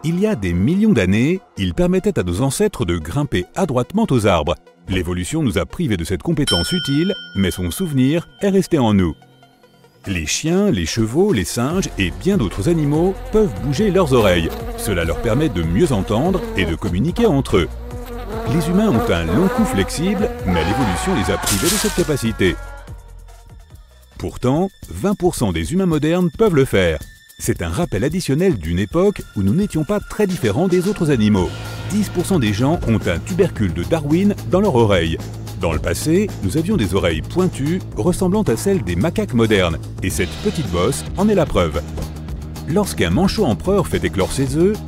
Il y a des millions d'années, il permettait à nos ancêtres de grimper adroitement aux arbres. L'évolution nous a privés de cette compétence utile, mais son souvenir est resté en nous. Les chiens, les chevaux, les singes et bien d'autres animaux peuvent bouger leurs oreilles. Cela leur permet de mieux entendre et de communiquer entre eux. Les humains ont un long cou flexible, mais l'évolution les a privés de cette capacité. Pourtant, 20% des humains modernes peuvent le faire. C'est un rappel additionnel d'une époque où nous n'étions pas très différents des autres animaux. 10% des gens ont un tubercule de Darwin dans leur oreille. Dans le passé, nous avions des oreilles pointues ressemblant à celles des macaques modernes, et cette petite bosse en est la preuve. Lorsqu'un manchot empereur fait éclore ses œufs,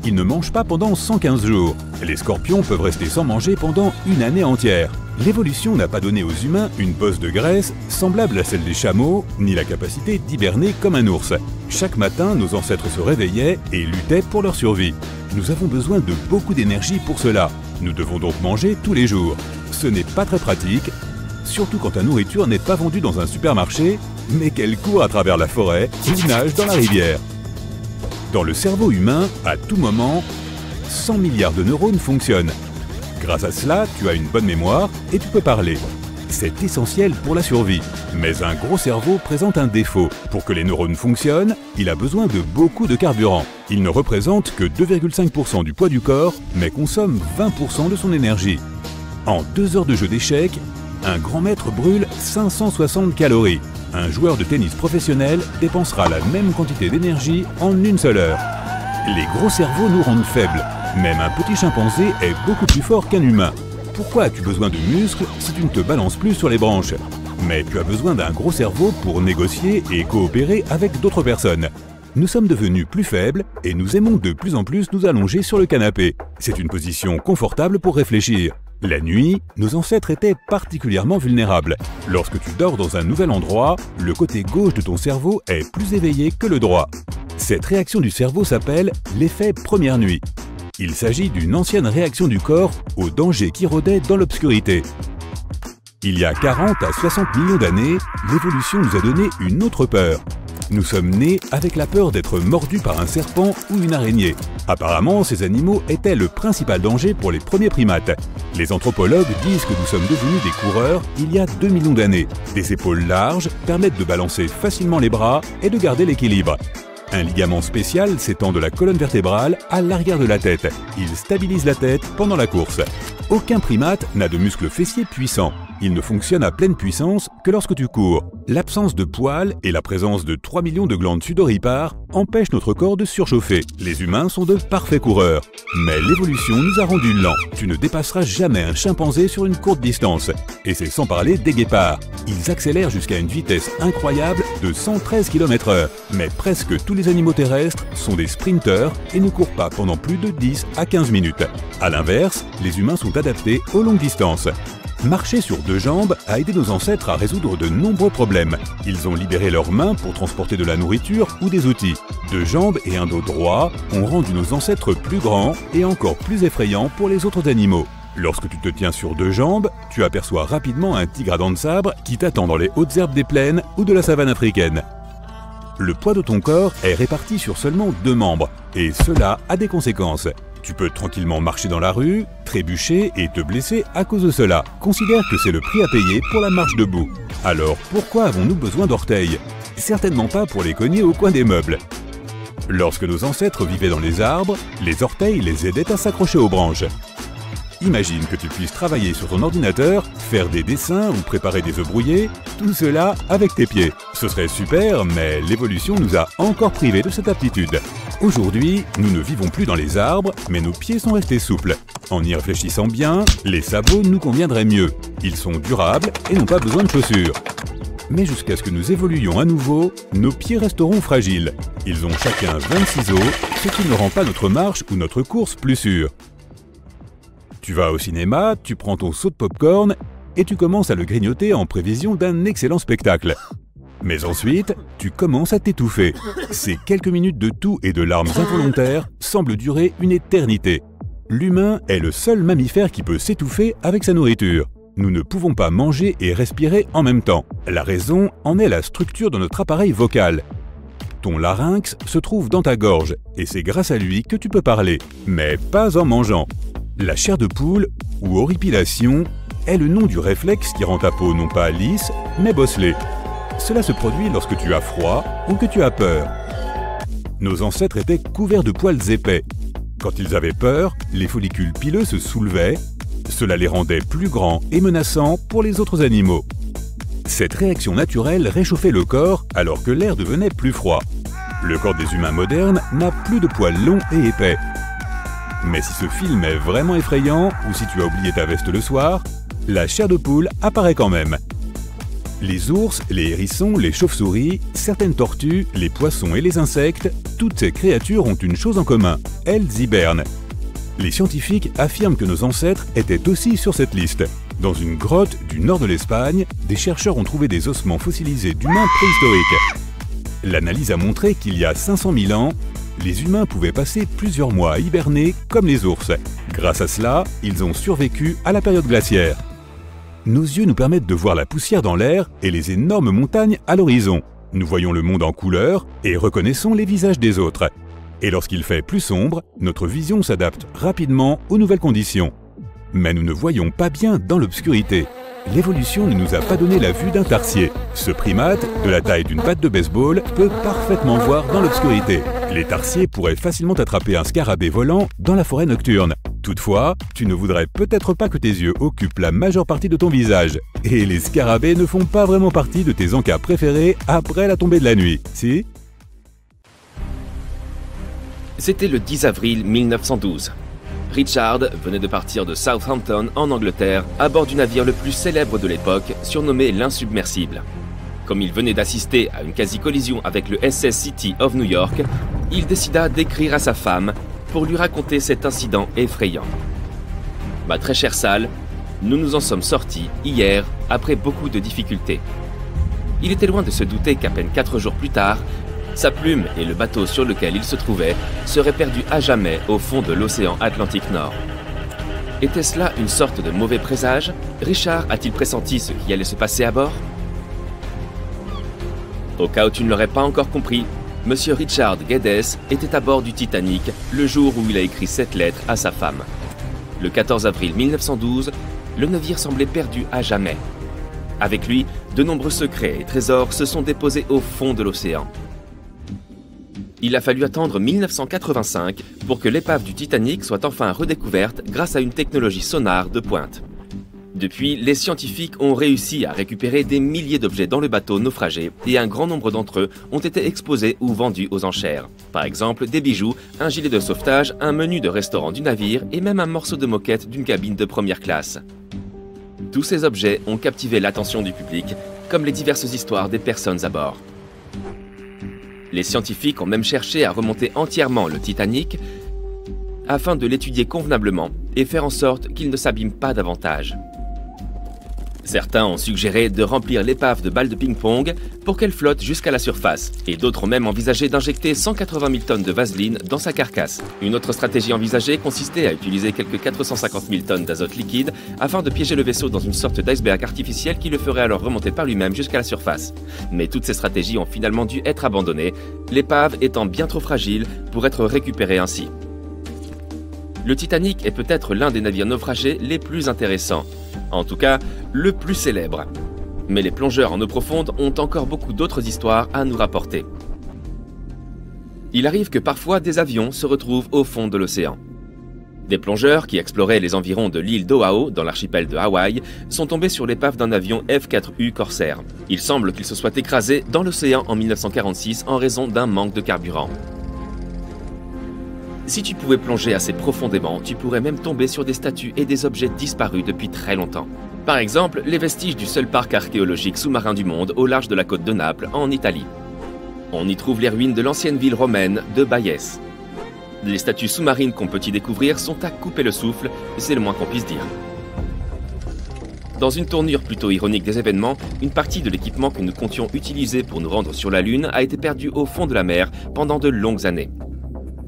il ne mange pas pendant 115 jours. Les scorpions peuvent rester sans manger pendant une année entière. L'évolution n'a pas donné aux humains une bosse de graisse semblable à celle des chameaux, ni la capacité d'hiberner comme un ours. Chaque matin, nos ancêtres se réveillaient et luttaient pour leur survie. Nous avons besoin de beaucoup d'énergie pour cela. Nous devons donc manger tous les jours. Ce n'est pas très pratique, surtout quand ta nourriture n'est pas vendue dans un supermarché, mais qu'elle court à travers la forêt ou nage dans la rivière. Dans le cerveau humain, à tout moment, 100 milliards de neurones fonctionnent. Grâce à cela, tu as une bonne mémoire et tu peux parler. C'est essentiel pour la survie. Mais un gros cerveau présente un défaut. Pour que les neurones fonctionnent, il a besoin de beaucoup de carburant. Il ne représente que 2,5% du poids du corps, mais consomme 20% de son énergie. En 2 heures de jeu d'échecs, un grand maître brûle 560 calories. Un joueur de tennis professionnel dépensera la même quantité d'énergie en une seule heure. Les gros cerveaux nous rendent faibles. Même un petit chimpanzé est beaucoup plus fort qu'un humain. Pourquoi as-tu besoin de muscles si tu ne te balances plus sur les branches? Mais tu as besoin d'un gros cerveau pour négocier et coopérer avec d'autres personnes. Nous sommes devenus plus faibles et nous aimons de plus en plus nous allonger sur le canapé. C'est une position confortable pour réfléchir. La nuit, nos ancêtres étaient particulièrement vulnérables. Lorsque tu dors dans un nouvel endroit, le côté gauche de ton cerveau est plus éveillé que le droit. Cette réaction du cerveau s'appelle l'effet première nuit. Il s'agit d'une ancienne réaction du corps au danger qui rôdait dans l'obscurité. Il y a 40 à 60 millions d'années, l'évolution nous a donné une autre peur. Nous sommes nés avec la peur d'être mordus par un serpent ou une araignée. Apparemment, ces animaux étaient le principal danger pour les premiers primates. Les anthropologues disent que nous sommes devenus des coureurs il y a 2 millions d'années. Des épaules larges permettent de balancer facilement les bras et de garder l'équilibre. Un ligament spécial s'étend de la colonne vertébrale à l'arrière de la tête. Il stabilise la tête pendant la course. Aucun primate n'a de muscles fessiers puissants. Il ne fonctionne à pleine puissance que lorsque tu cours. L'absence de poils et la présence de 3 millions de glandes sudoripares empêchent notre corps de surchauffer. Les humains sont de parfaits coureurs. Mais l'évolution nous a rendus lents. Tu ne dépasseras jamais un chimpanzé sur une courte distance. Et c'est sans parler des guépards. Ils accélèrent jusqu'à une vitesse incroyable de 113 km/h. Mais presque tous les animaux terrestres sont des sprinteurs et ne courent pas pendant plus de 10 à 15 minutes. A l'inverse, les humains sont adaptés aux longues distances. Marcher sur 2 jambes a aidé nos ancêtres à résoudre de nombreux problèmes. Ils ont libéré leurs mains pour transporter de la nourriture ou des outils. 2 jambes et un dos droit ont rendu nos ancêtres plus grands et encore plus effrayants pour les autres animaux. Lorsque tu te tiens sur 2 jambes, tu aperçois rapidement un tigre à dents de sabre qui t'attend dans les hautes herbes des plaines ou de la savane africaine. Le poids de ton corps est réparti sur seulement 2 membres, et cela a des conséquences. Tu peux tranquillement marcher dans la rue, trébucher et te blesser à cause de cela. Considère que c'est le prix à payer pour la marche debout. Alors pourquoi avons-nous besoin d'orteils? Certainement pas pour les cogner au coin des meubles. Lorsque nos ancêtres vivaient dans les arbres, les orteils les aidaient à s'accrocher aux branches. Imagine que tu puisses travailler sur ton ordinateur, faire des dessins ou préparer des œufs brouillés, tout cela avec tes pieds. Ce serait super, mais l'évolution nous a encore privés de cette aptitude. Aujourd'hui, nous ne vivons plus dans les arbres, mais nos pieds sont restés souples. En y réfléchissant bien, les sabots nous conviendraient mieux. Ils sont durables et n'ont pas besoin de chaussures. Mais jusqu'à ce que nous évoluions à nouveau, nos pieds resteront fragiles. Ils ont chacun 26 os, ce qui ne rend pas notre marche ou notre course plus sûre. Tu vas au cinéma, tu prends ton seau de popcorn et tu commences à le grignoter en prévision d'un excellent spectacle. Mais ensuite, tu commences à t'étouffer. Ces quelques minutes de toux et de larmes involontaires semblent durer une éternité. L'humain est le seul mammifère qui peut s'étouffer avec sa nourriture. Nous ne pouvons pas manger et respirer en même temps. La raison en est la structure de notre appareil vocal. Ton larynx se trouve dans ta gorge et c'est grâce à lui que tu peux parler, mais pas en mangeant. La chair de poule, ou horripilation, est le nom du réflexe qui rend ta peau non pas lisse, mais bosselée. cela se produit lorsque tu as froid ou que tu as peur. Nos ancêtres étaient couverts de poils épais. Quand ils avaient peur, les follicules pileux se soulevaient. Cela les rendait plus grands et menaçants pour les autres animaux. Cette réaction naturelle réchauffait le corps alors que l'air devenait plus froid. Le corps des humains modernes n'a plus de poils longs et épais. Mais si ce film est vraiment effrayant ou si tu as oublié ta veste le soir, la chair de poule apparaît quand même. Les ours, les hérissons, les chauves-souris, certaines tortues, les poissons et les insectes, toutes ces créatures ont une chose en commun, elles hibernent. Les scientifiques affirment que nos ancêtres étaient aussi sur cette liste. Dans une grotte du nord de l'Espagne, des chercheurs ont trouvé des ossements fossilisés d'humains préhistoriques. L'analyse a montré qu'il y a 500 000 ans, les humains pouvaient passer plusieurs mois à hiberner comme les ours. Grâce à cela, ils ont survécu à la période glaciaire. Nos yeux nous permettent de voir la poussière dans l'air et les énormes montagnes à l'horizon. Nous voyons le monde en couleurs et reconnaissons les visages des autres. Et lorsqu'il fait plus sombre, notre vision s'adapte rapidement aux nouvelles conditions. Mais nous ne voyons pas bien dans l'obscurité. L'évolution ne nous a pas donné la vue d'un tarsier. Ce primate, de la taille d'une batte de baseball, peut parfaitement voir dans l'obscurité. Les tarsiers pourraient facilement attraper un scarabée volant dans la forêt nocturne. Toutefois, tu ne voudrais peut-être pas que tes yeux occupent la majeure partie de ton visage. Et les scarabées ne font pas vraiment partie de tes encas préférés après la tombée de la nuit, si? C'était le 10 avril 1912. Richard venait de partir de Southampton en Angleterre à bord du navire le plus célèbre de l'époque, surnommé l'Insubmersible. Comme il venait d'assister à une quasi-collision avec le SS City of New York, il décida d'écrire à sa femme pour lui raconter cet incident effrayant. « Ma très chère Sal, nous nous en sommes sortis hier après beaucoup de difficultés. » Il était loin de se douter qu'à peine 4 jours plus tard, sa plume et le bateau sur lequel il se trouvait seraient perdus à jamais au fond de l'océan Atlantique Nord. Était-ce là une sorte de mauvais présage? Richard a-t-il pressenti ce qui allait se passer à bord? Au cas où tu ne l'aurais pas encore compris, Monsieur Richard Geddes était à bord du Titanic le jour où il a écrit cette lettre à sa femme. Le 14 avril 1912, le navire semblait perdu à jamais. Avec lui, de nombreux secrets et trésors se sont déposés au fond de l'océan. Il a fallu attendre 1985 pour que l'épave du Titanic soit enfin redécouverte grâce à une technologie sonar de pointe. Depuis, les scientifiques ont réussi à récupérer des milliers d'objets dans le bateau naufragé et un grand nombre d'entre eux ont été exposés ou vendus aux enchères. Par exemple, des bijoux, un gilet de sauvetage, un menu de restaurant du navire et même un morceau de moquette d'une cabine de première classe. Tous ces objets ont captivé l'attention du public, comme les diverses histoires des personnes à bord. Les scientifiques ont même cherché à remonter entièrement le Titanic afin de l'étudier convenablement et faire en sorte qu'il ne s'abîme pas davantage. Certains ont suggéré de remplir l'épave de balles de ping-pong pour qu'elle flotte jusqu'à la surface, et d'autres ont même envisagé d'injecter 180 000 tonnes de vaseline dans sa carcasse. Une autre stratégie envisagée consistait à utiliser quelques 450 000 tonnes d'azote liquide afin de piéger le vaisseau dans une sorte d'iceberg artificiel qui le ferait alors remonter par lui-même jusqu'à la surface. Mais toutes ces stratégies ont finalement dû être abandonnées, l'épave étant bien trop fragile pour être récupérée ainsi. Le Titanic est peut-être l'un des navires naufragés les plus intéressants. En tout cas, le plus célèbre. Mais les plongeurs en eau profonde ont encore beaucoup d'autres histoires à nous rapporter. Il arrive que parfois des avions se retrouvent au fond de l'océan. Des plongeurs qui exploraient les environs de l'île d'Oahu, dans l'archipel de Hawaï, sont tombés sur l'épave d'un avion F-4U Corsair. Il semble qu'il se soit écrasé dans l'océan en 1946 en raison d'un manque de carburant. Si tu pouvais plonger assez profondément, tu pourrais même tomber sur des statues et des objets disparus depuis très longtemps. Par exemple, les vestiges du seul parc archéologique sous-marin du monde au large de la côte de Naples, en Italie. On y trouve les ruines de l'ancienne ville romaine de Bayès. Les statues sous-marines qu'on peut y découvrir sont à couper le souffle, c'est le moins qu'on puisse dire. Dans une tournure plutôt ironique des événements, une partie de l'équipement que nous comptions utiliser pour nous rendre sur la Lune a été perdue au fond de la mer pendant de longues années.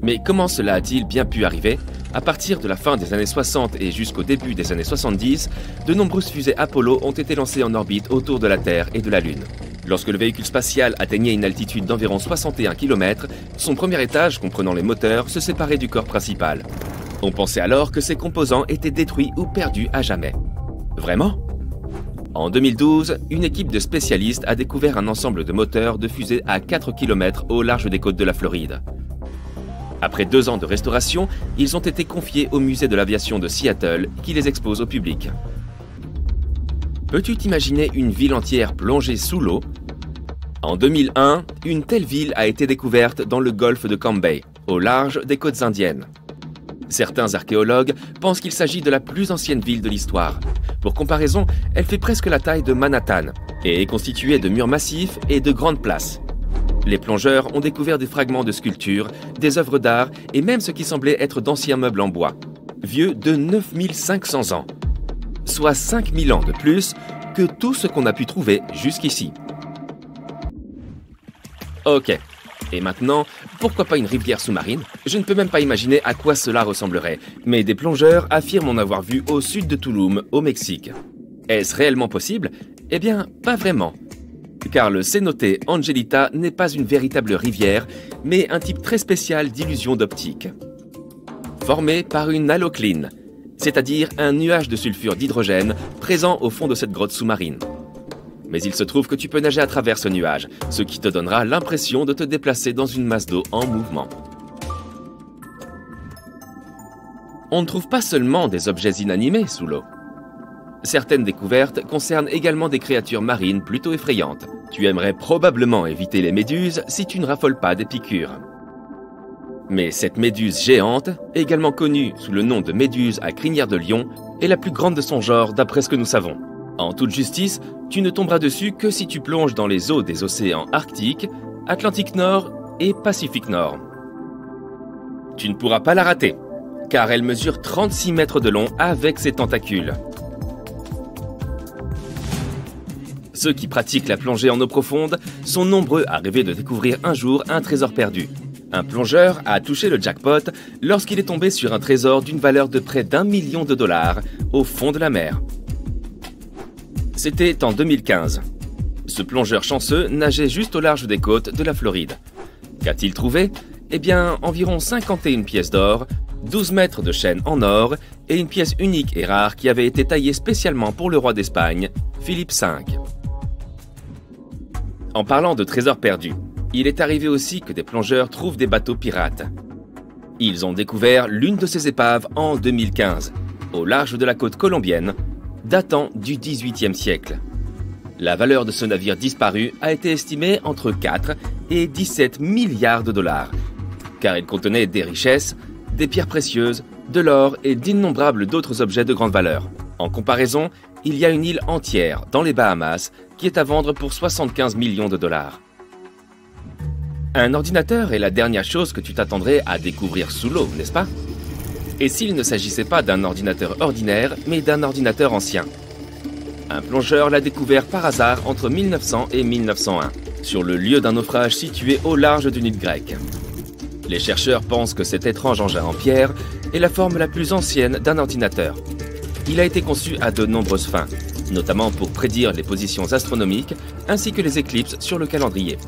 Mais comment cela a-t-il bien pu arriver? À partir de la fin des années 60 et jusqu'au début des années 70, de nombreuses fusées Apollo ont été lancées en orbite autour de la Terre et de la Lune. Lorsque le véhicule spatial atteignait une altitude d'environ 61 km, son premier étage, comprenant les moteurs, se séparait du corps principal. On pensait alors que ses composants étaient détruits ou perdus à jamais. Vraiment? En 2012, une équipe de spécialistes a découvert un ensemble de moteurs de fusée à 4 km au large des côtes de la Floride. Après 2 ans de restauration, ils ont été confiés au musée de l'aviation de Seattle qui les expose au public. Peux-tu t'imaginer une ville entière plongée sous l'eau? En 2001, une telle ville a été découverte dans le golfe de Cambay, au large des côtes indiennes. Certains archéologues pensent qu'il s'agit de la plus ancienne ville de l'histoire. Pour comparaison, elle fait presque la taille de Manhattan et est constituée de murs massifs et de grandes places. Les plongeurs ont découvert des fragments de sculptures, des œuvres d'art et même ce qui semblait être d'anciens meubles en bois, vieux de 9500 ans, soit 5000 ans de plus que tout ce qu'on a pu trouver jusqu'ici. Ok, et maintenant, pourquoi pas une rivière sous-marine? Je ne peux même pas imaginer à quoi cela ressemblerait, mais des plongeurs affirment en avoir vu au sud de Tulum, au Mexique. Est-ce réellement possible? Eh bien, pas vraiment. Car le cénote Angelita n'est pas une véritable rivière, mais un type très spécial d'illusion d'optique. Formé par une halocline, c'est-à-dire un nuage de sulfure d'hydrogène présent au fond de cette grotte sous-marine. Mais il se trouve que tu peux nager à travers ce nuage, ce qui te donnera l'impression de te déplacer dans une masse d'eau en mouvement. On ne trouve pas seulement des objets inanimés sous l'eau. Certaines découvertes concernent également des créatures marines plutôt effrayantes. Tu aimerais probablement éviter les méduses si tu ne raffoles pas des piqûres. Mais cette méduse géante, également connue sous le nom de méduse à crinière de lion, est la plus grande de son genre d'après ce que nous savons. En toute justice, tu ne tomberas dessus que si tu plonges dans les eaux des océans Arctique, Atlantique Nord et Pacifique Nord. Tu ne pourras pas la rater, car elle mesure 36 mètres de long avec ses tentacules. Ceux qui pratiquent la plongée en eau profonde sont nombreux à rêver de découvrir un jour un trésor perdu. Un plongeur a touché le jackpot lorsqu'il est tombé sur un trésor d'une valeur de près d'1 million de dollars au fond de la mer. C'était en 2015. Ce plongeur chanceux nageait juste au large des côtes de la Floride. Qu'a-t-il trouvé? Eh bien, environ 51 pièces d'or, 12 mètres de chaîne en or et une pièce unique et rare qui avait été taillée spécialement pour le roi d'Espagne, Philippe V. En parlant de trésors perdus, il est arrivé aussi que des plongeurs trouvent des bateaux pirates. Ils ont découvert l'une de ces épaves en 2015, au large de la côte colombienne, datant du XVIIIe siècle. La valeur de ce navire disparu a été estimée entre 4 et 17 milliards de dollars, car il contenait des richesses, des pierres précieuses, de l'or et d'innombrables d'autres objets de grande valeur. En comparaison, il y a une île entière, dans les Bahamas, qui est à vendre pour 75 millions de dollars. Un ordinateur est la dernière chose que tu t'attendrais à découvrir sous l'eau, n'est-ce pas? Et s'il ne s'agissait pas d'un ordinateur ordinaire, mais d'un ordinateur ancien? Un plongeur l'a découvert par hasard entre 1900 et 1901, sur le lieu d'un naufrage situé au large d'une île grecque. Les chercheurs pensent que cet étrange engin en pierre est la forme la plus ancienne d'un ordinateur. Il a été conçu à de nombreuses fins, notamment pour prédire les positions astronomiques ainsi que les éclipses sur le calendrier.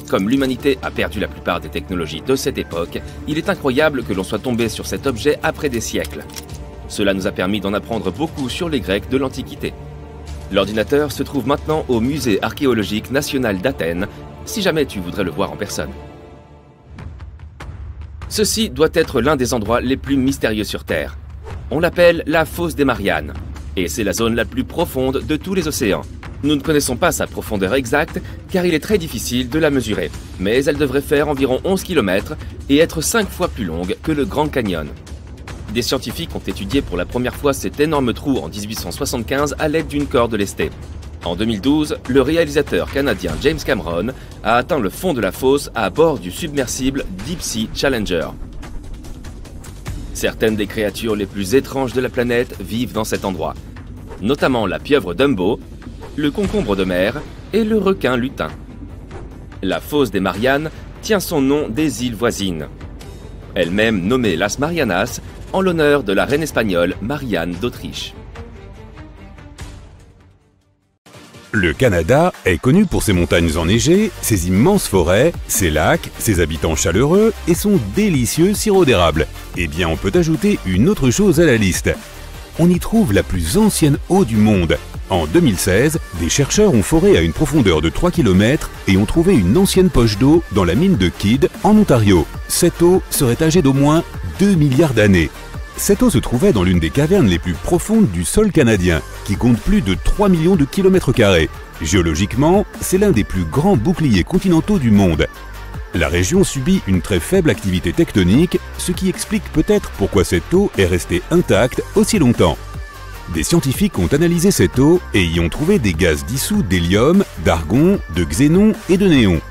Comme l'humanité a perdu la plupart des technologies de cette époque, il est incroyable que l'on soit tombé sur cet objet après des siècles. Cela nous a permis d'en apprendre beaucoup sur les Grecs de l'Antiquité. L'ordinateur se trouve maintenant au Musée archéologique national d'Athènes, si jamais tu voudrais le voir en personne. Ceci doit être l'un des endroits les plus mystérieux sur Terre. On l'appelle la fosse des Mariannes, et c'est la zone la plus profonde de tous les océans. Nous ne connaissons pas sa profondeur exacte, car il est très difficile de la mesurer, mais elle devrait faire environ 11 km et être 5 fois plus longue que le Grand Canyon. Des scientifiques ont étudié pour la première fois cet énorme trou en 1875 à l'aide d'une corde lestée. En 2012, le réalisateur canadien James Cameron a atteint le fond de la fosse à bord du submersible Deep Sea Challenger. Certaines des créatures les plus étranges de la planète vivent dans cet endroit, notamment la pieuvre Dumbo, le concombre de mer et le requin lutin. La fosse des Mariannes tient son nom des îles voisines, elle-même nommée Las Marianas en l'honneur de la reine espagnole Marianne d'Autriche. Le Canada est connu pour ses montagnes enneigées, ses immenses forêts, ses lacs, ses habitants chaleureux et son délicieux sirop d'érable. Eh bien, on peut ajouter une autre chose à la liste. On y trouve la plus ancienne eau du monde, En 2016, des chercheurs ont foré à une profondeur de 3 km et ont trouvé une ancienne poche d'eau dans la mine de Kidd, en Ontario. Cette eau serait âgée d'au moins 2 milliards d'années. Cette eau se trouvait dans l'une des cavernes les plus profondes du sol canadien, qui compte plus de 3 millions de kilomètres carrés. Géologiquement, c'est l'un des plus grands boucliers continentaux du monde. La région subit une très faible activité tectonique, ce qui explique peut-être pourquoi cette eau est restée intacte aussi longtemps. Des scientifiques ont analysé cette eau et y ont trouvé des gaz dissous d'hélium, d'argon, de xénon et de néon.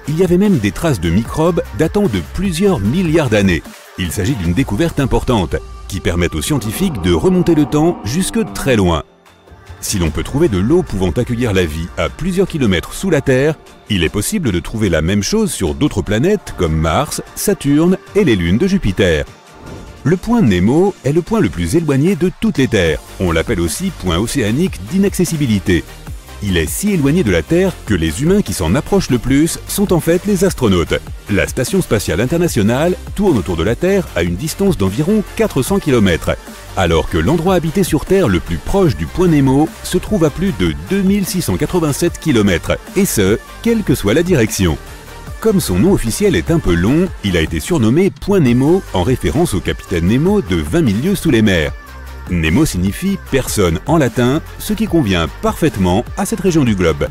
Il y avait même des traces de microbes datant de plusieurs milliards d'années. Il s'agit d'une découverte importante, qui permet aux scientifiques de remonter le temps jusque très loin. Si l'on peut trouver de l'eau pouvant accueillir la vie à plusieurs kilomètres sous la Terre, il est possible de trouver la même chose sur d'autres planètes comme Mars, Saturne et les lunes de Jupiter. Le point Nemo est le point le plus éloigné de toutes les terres. On l'appelle aussi point océanique d'inaccessibilité. Il est si éloigné de la Terre que les humains qui s'en approchent le plus sont en fait les astronautes. La Station spatiale internationale tourne autour de la Terre à une distance d'environ 400 km, alors que l'endroit habité sur Terre le plus proche du point Nemo se trouve à plus de 2687 km, et ce, quelle que soit la direction. Comme son nom officiel est un peu long, il a été surnommé Point Nemo en référence au capitaine Nemo de 20 000 lieues sous les mers. Nemo signifie « personne » en latin, ce qui convient parfaitement à cette région du globe.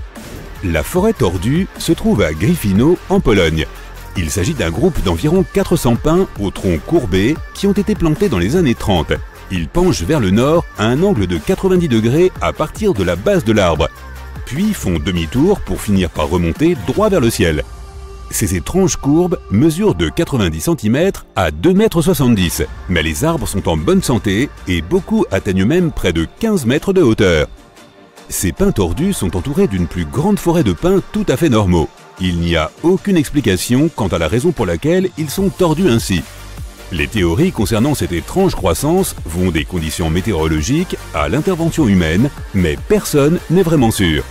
La forêt tordue se trouve à Gryfino, en Pologne. Il s'agit d'un groupe d'environ 400 pins au tronc courbé qui ont été plantés dans les années 30. Ils penchent vers le nord à un angle de 90 degrés à partir de la base de l'arbre, puis font demi-tour pour finir par remonter droit vers le ciel. Ces étranges courbes mesurent de 90 cm à 2,70 m, mais les arbres sont en bonne santé et beaucoup atteignent même près de 15 mètres de hauteur. Ces pins tordus sont entourés d'une plus grande forêt de pins tout à fait normaux. Il n'y a aucune explication quant à la raison pour laquelle ils sont tordus ainsi. Les théories concernant cette étrange croissance vont des conditions météorologiques à l'intervention humaine, mais personne n'est vraiment sûr.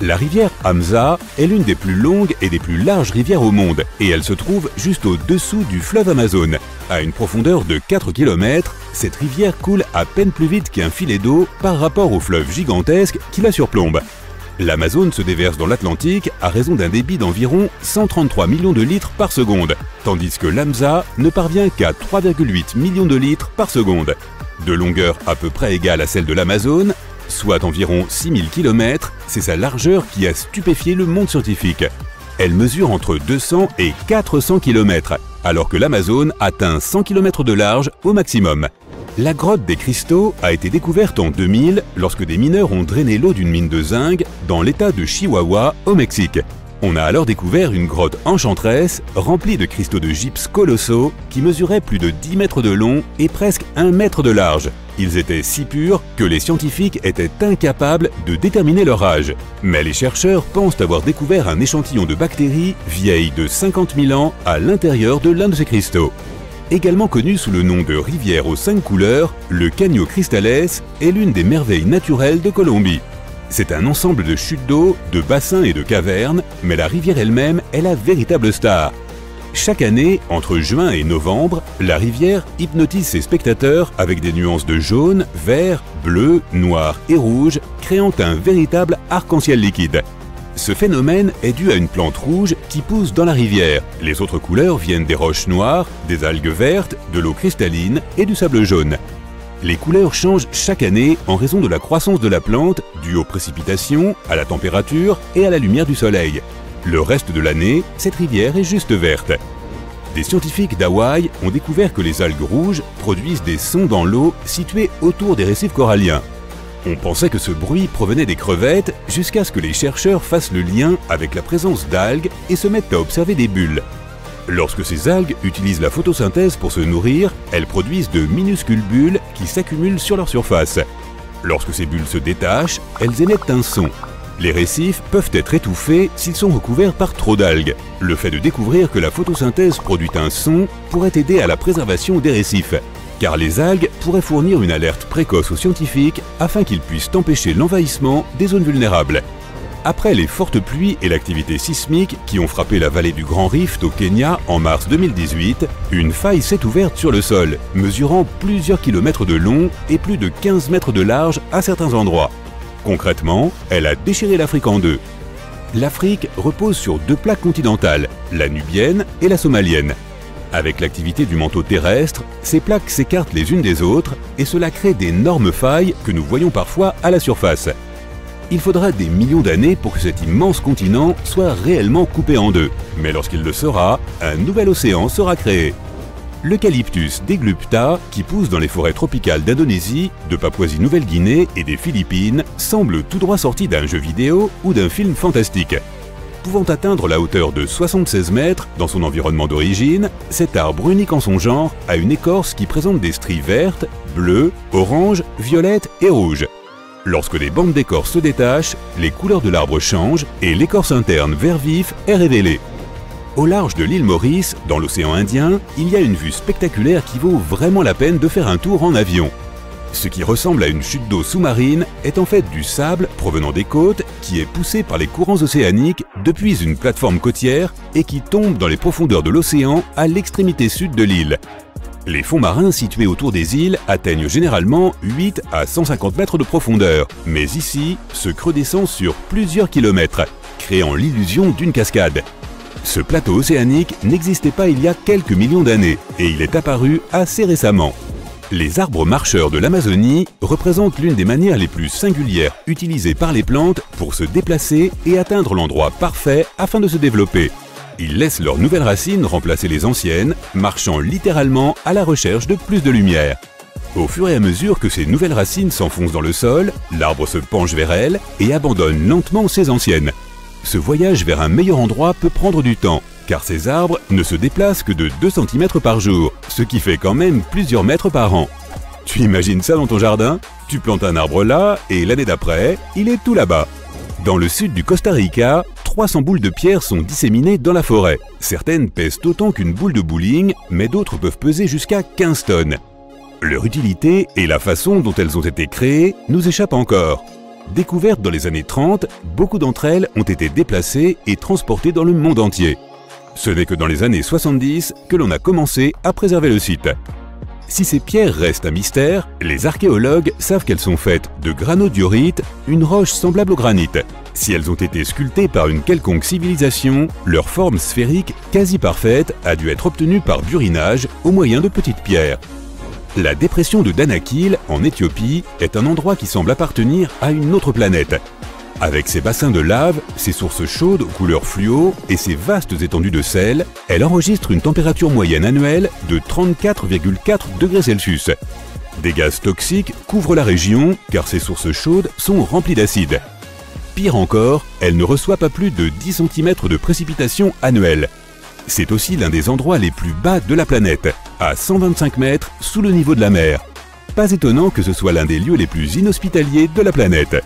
La rivière Hamza est l'une des plus longues et des plus larges rivières au monde et elle se trouve juste au-dessous du fleuve Amazone. À une profondeur de 4 km, cette rivière coule à peine plus vite qu'un filet d'eau par rapport au fleuve gigantesque qui la surplombe. L'Amazone se déverse dans l'Atlantique à raison d'un débit d'environ 133 millions de litres par seconde, tandis que l'Hamza ne parvient qu'à 3,8 millions de litres par seconde. De longueur à peu près égale à celle de l'Amazone, soit environ 6000 km, c'est sa largeur qui a stupéfié le monde scientifique. Elle mesure entre 200 et 400 km, alors que l'Amazone atteint 100 km de large au maximum. La grotte des cristaux a été découverte en 2000 lorsque des mineurs ont drainé l'eau d'une mine de zinc dans l'état de Chihuahua au Mexique. On a alors découvert une grotte enchanteresse remplie de cristaux de gypse colossaux qui mesuraient plus de 10 mètres de long et presque 1 mètre de large. Ils étaient si purs que les scientifiques étaient incapables de déterminer leur âge. Mais les chercheurs pensent avoir découvert un échantillon de bactéries vieilles de 50 000 ans à l'intérieur de l'un de ces cristaux. Également connu sous le nom de rivière aux 5 couleurs, le Caño Cristales est l'une des merveilles naturelles de Colombie. C'est un ensemble de chutes d'eau, de bassins et de cavernes, mais la rivière elle-même est la véritable star. Chaque année, entre juin et novembre, la rivière hypnotise ses spectateurs avec des nuances de jaune, vert, bleu, noir et rouge, créant un véritable arc-en-ciel liquide. Ce phénomène est dû à une plante rouge qui pousse dans la rivière. Les autres couleurs viennent des roches noires, des algues vertes, de l'eau cristalline et du sable jaune. Les couleurs changent chaque année en raison de la croissance de la plante, due aux précipitations, à la température et à la lumière du soleil. Le reste de l'année, cette rivière est juste verte. Des scientifiques d'Hawaï ont découvert que les algues rouges produisent des sons dans l'eau située autour des récifs coralliens. On pensait que ce bruit provenait des crevettes jusqu'à ce que les chercheurs fassent le lien avec la présence d'algues et se mettent à observer des bulles. Lorsque ces algues utilisent la photosynthèse pour se nourrir, elles produisent de minuscules bulles qui s'accumulent sur leur surface. Lorsque ces bulles se détachent, elles émettent un son. Les récifs peuvent être étouffés s'ils sont recouverts par trop d'algues. Le fait de découvrir que la photosynthèse produit un son pourrait aider à la préservation des récifs, car les algues pourraient fournir une alerte précoce aux scientifiques afin qu'ils puissent empêcher l'envahissement des zones vulnérables. Après les fortes pluies et l'activité sismique qui ont frappé la vallée du Grand Rift au Kenya en mars 2018, une faille s'est ouverte sur le sol, mesurant plusieurs kilomètres de long et plus de 15 mètres de large à certains endroits. Concrètement, elle a déchiré l'Afrique en deux. L'Afrique repose sur deux plaques continentales, la nubienne et la somalienne. Avec l'activité du manteau terrestre, ces plaques s'écartent les unes des autres et cela crée d'énormes failles que nous voyons parfois à la surface. Il faudra des millions d'années pour que cet immense continent soit réellement coupé en deux. Mais lorsqu'il le sera, un nouvel océan sera créé. L'eucalyptus deglupta, qui pousse dans les forêts tropicales d'Indonésie, de Papouasie-Nouvelle-Guinée et des Philippines, semble tout droit sorti d'un jeu vidéo ou d'un film fantastique. Pouvant atteindre la hauteur de 76 mètres dans son environnement d'origine, cet arbre unique en son genre a une écorce qui présente des stries vertes, bleues, oranges, violettes et rouges. Lorsque les bandes d'écorce se détachent, les couleurs de l'arbre changent et l'écorce interne vert vif est révélée. Au large de l'île Maurice, dans l'océan Indien, il y a une vue spectaculaire qui vaut vraiment la peine de faire un tour en avion. Ce qui ressemble à une chute d'eau sous-marine est en fait du sable provenant des côtes qui est poussé par les courants océaniques depuis une plateforme côtière et qui tombe dans les profondeurs de l'océan à l'extrémité sud de l'île. Les fonds marins situés autour des îles atteignent généralement 8 à 150 mètres de profondeur, mais ici, ce creux descend sur plusieurs kilomètres, créant l'illusion d'une cascade. Ce plateau océanique n'existait pas il y a quelques millions d'années et il est apparu assez récemment. Les arbres marcheurs de l'Amazonie représentent l'une des manières les plus singulières utilisées par les plantes pour se déplacer et atteindre l'endroit parfait afin de se développer. Ils laissent leurs nouvelles racines remplacer les anciennes, marchant littéralement à la recherche de plus de lumière. Au fur et à mesure que ces nouvelles racines s'enfoncent dans le sol, l'arbre se penche vers elles et abandonne lentement ses anciennes. Ce voyage vers un meilleur endroit peut prendre du temps, car ces arbres ne se déplacent que de 2 cm par jour, ce qui fait quand même plusieurs mètres par an. Tu imagines ça dans ton jardin? Tu plantes un arbre là, et l'année d'après, il est tout là-bas. Dans le sud du Costa Rica, 300 boules de pierre sont disséminées dans la forêt. Certaines pèsent autant qu'une boule de bowling, mais d'autres peuvent peser jusqu'à 15 tonnes. Leur utilité et la façon dont elles ont été créées nous échappent encore. Découvertes dans les années 30, beaucoup d'entre elles ont été déplacées et transportées dans le monde entier. Ce n'est que dans les années 70 que l'on a commencé à préserver le site. Si ces pierres restent un mystère, les archéologues savent qu'elles sont faites de granodiorite, une roche semblable au granit. Si elles ont été sculptées par une quelconque civilisation, leur forme sphérique quasi parfaite a dû être obtenue par burinage au moyen de petites pierres. La dépression de Danakil, en Éthiopie, est un endroit qui semble appartenir à une autre planète. Avec ses bassins de lave, ses sources chaudes aux couleurs fluo et ses vastes étendues de sel, elle enregistre une température moyenne annuelle de 34,4 degrés Celsius. Des gaz toxiques couvrent la région car ses sources chaudes sont remplies d'acide. Pire encore, elle ne reçoit pas plus de 10 cm de précipitations annuelles. C'est aussi l'un des endroits les plus bas de la planète, à 125 mètres sous le niveau de la mer. Pas étonnant que ce soit l'un des lieux les plus inhospitaliers de la planète.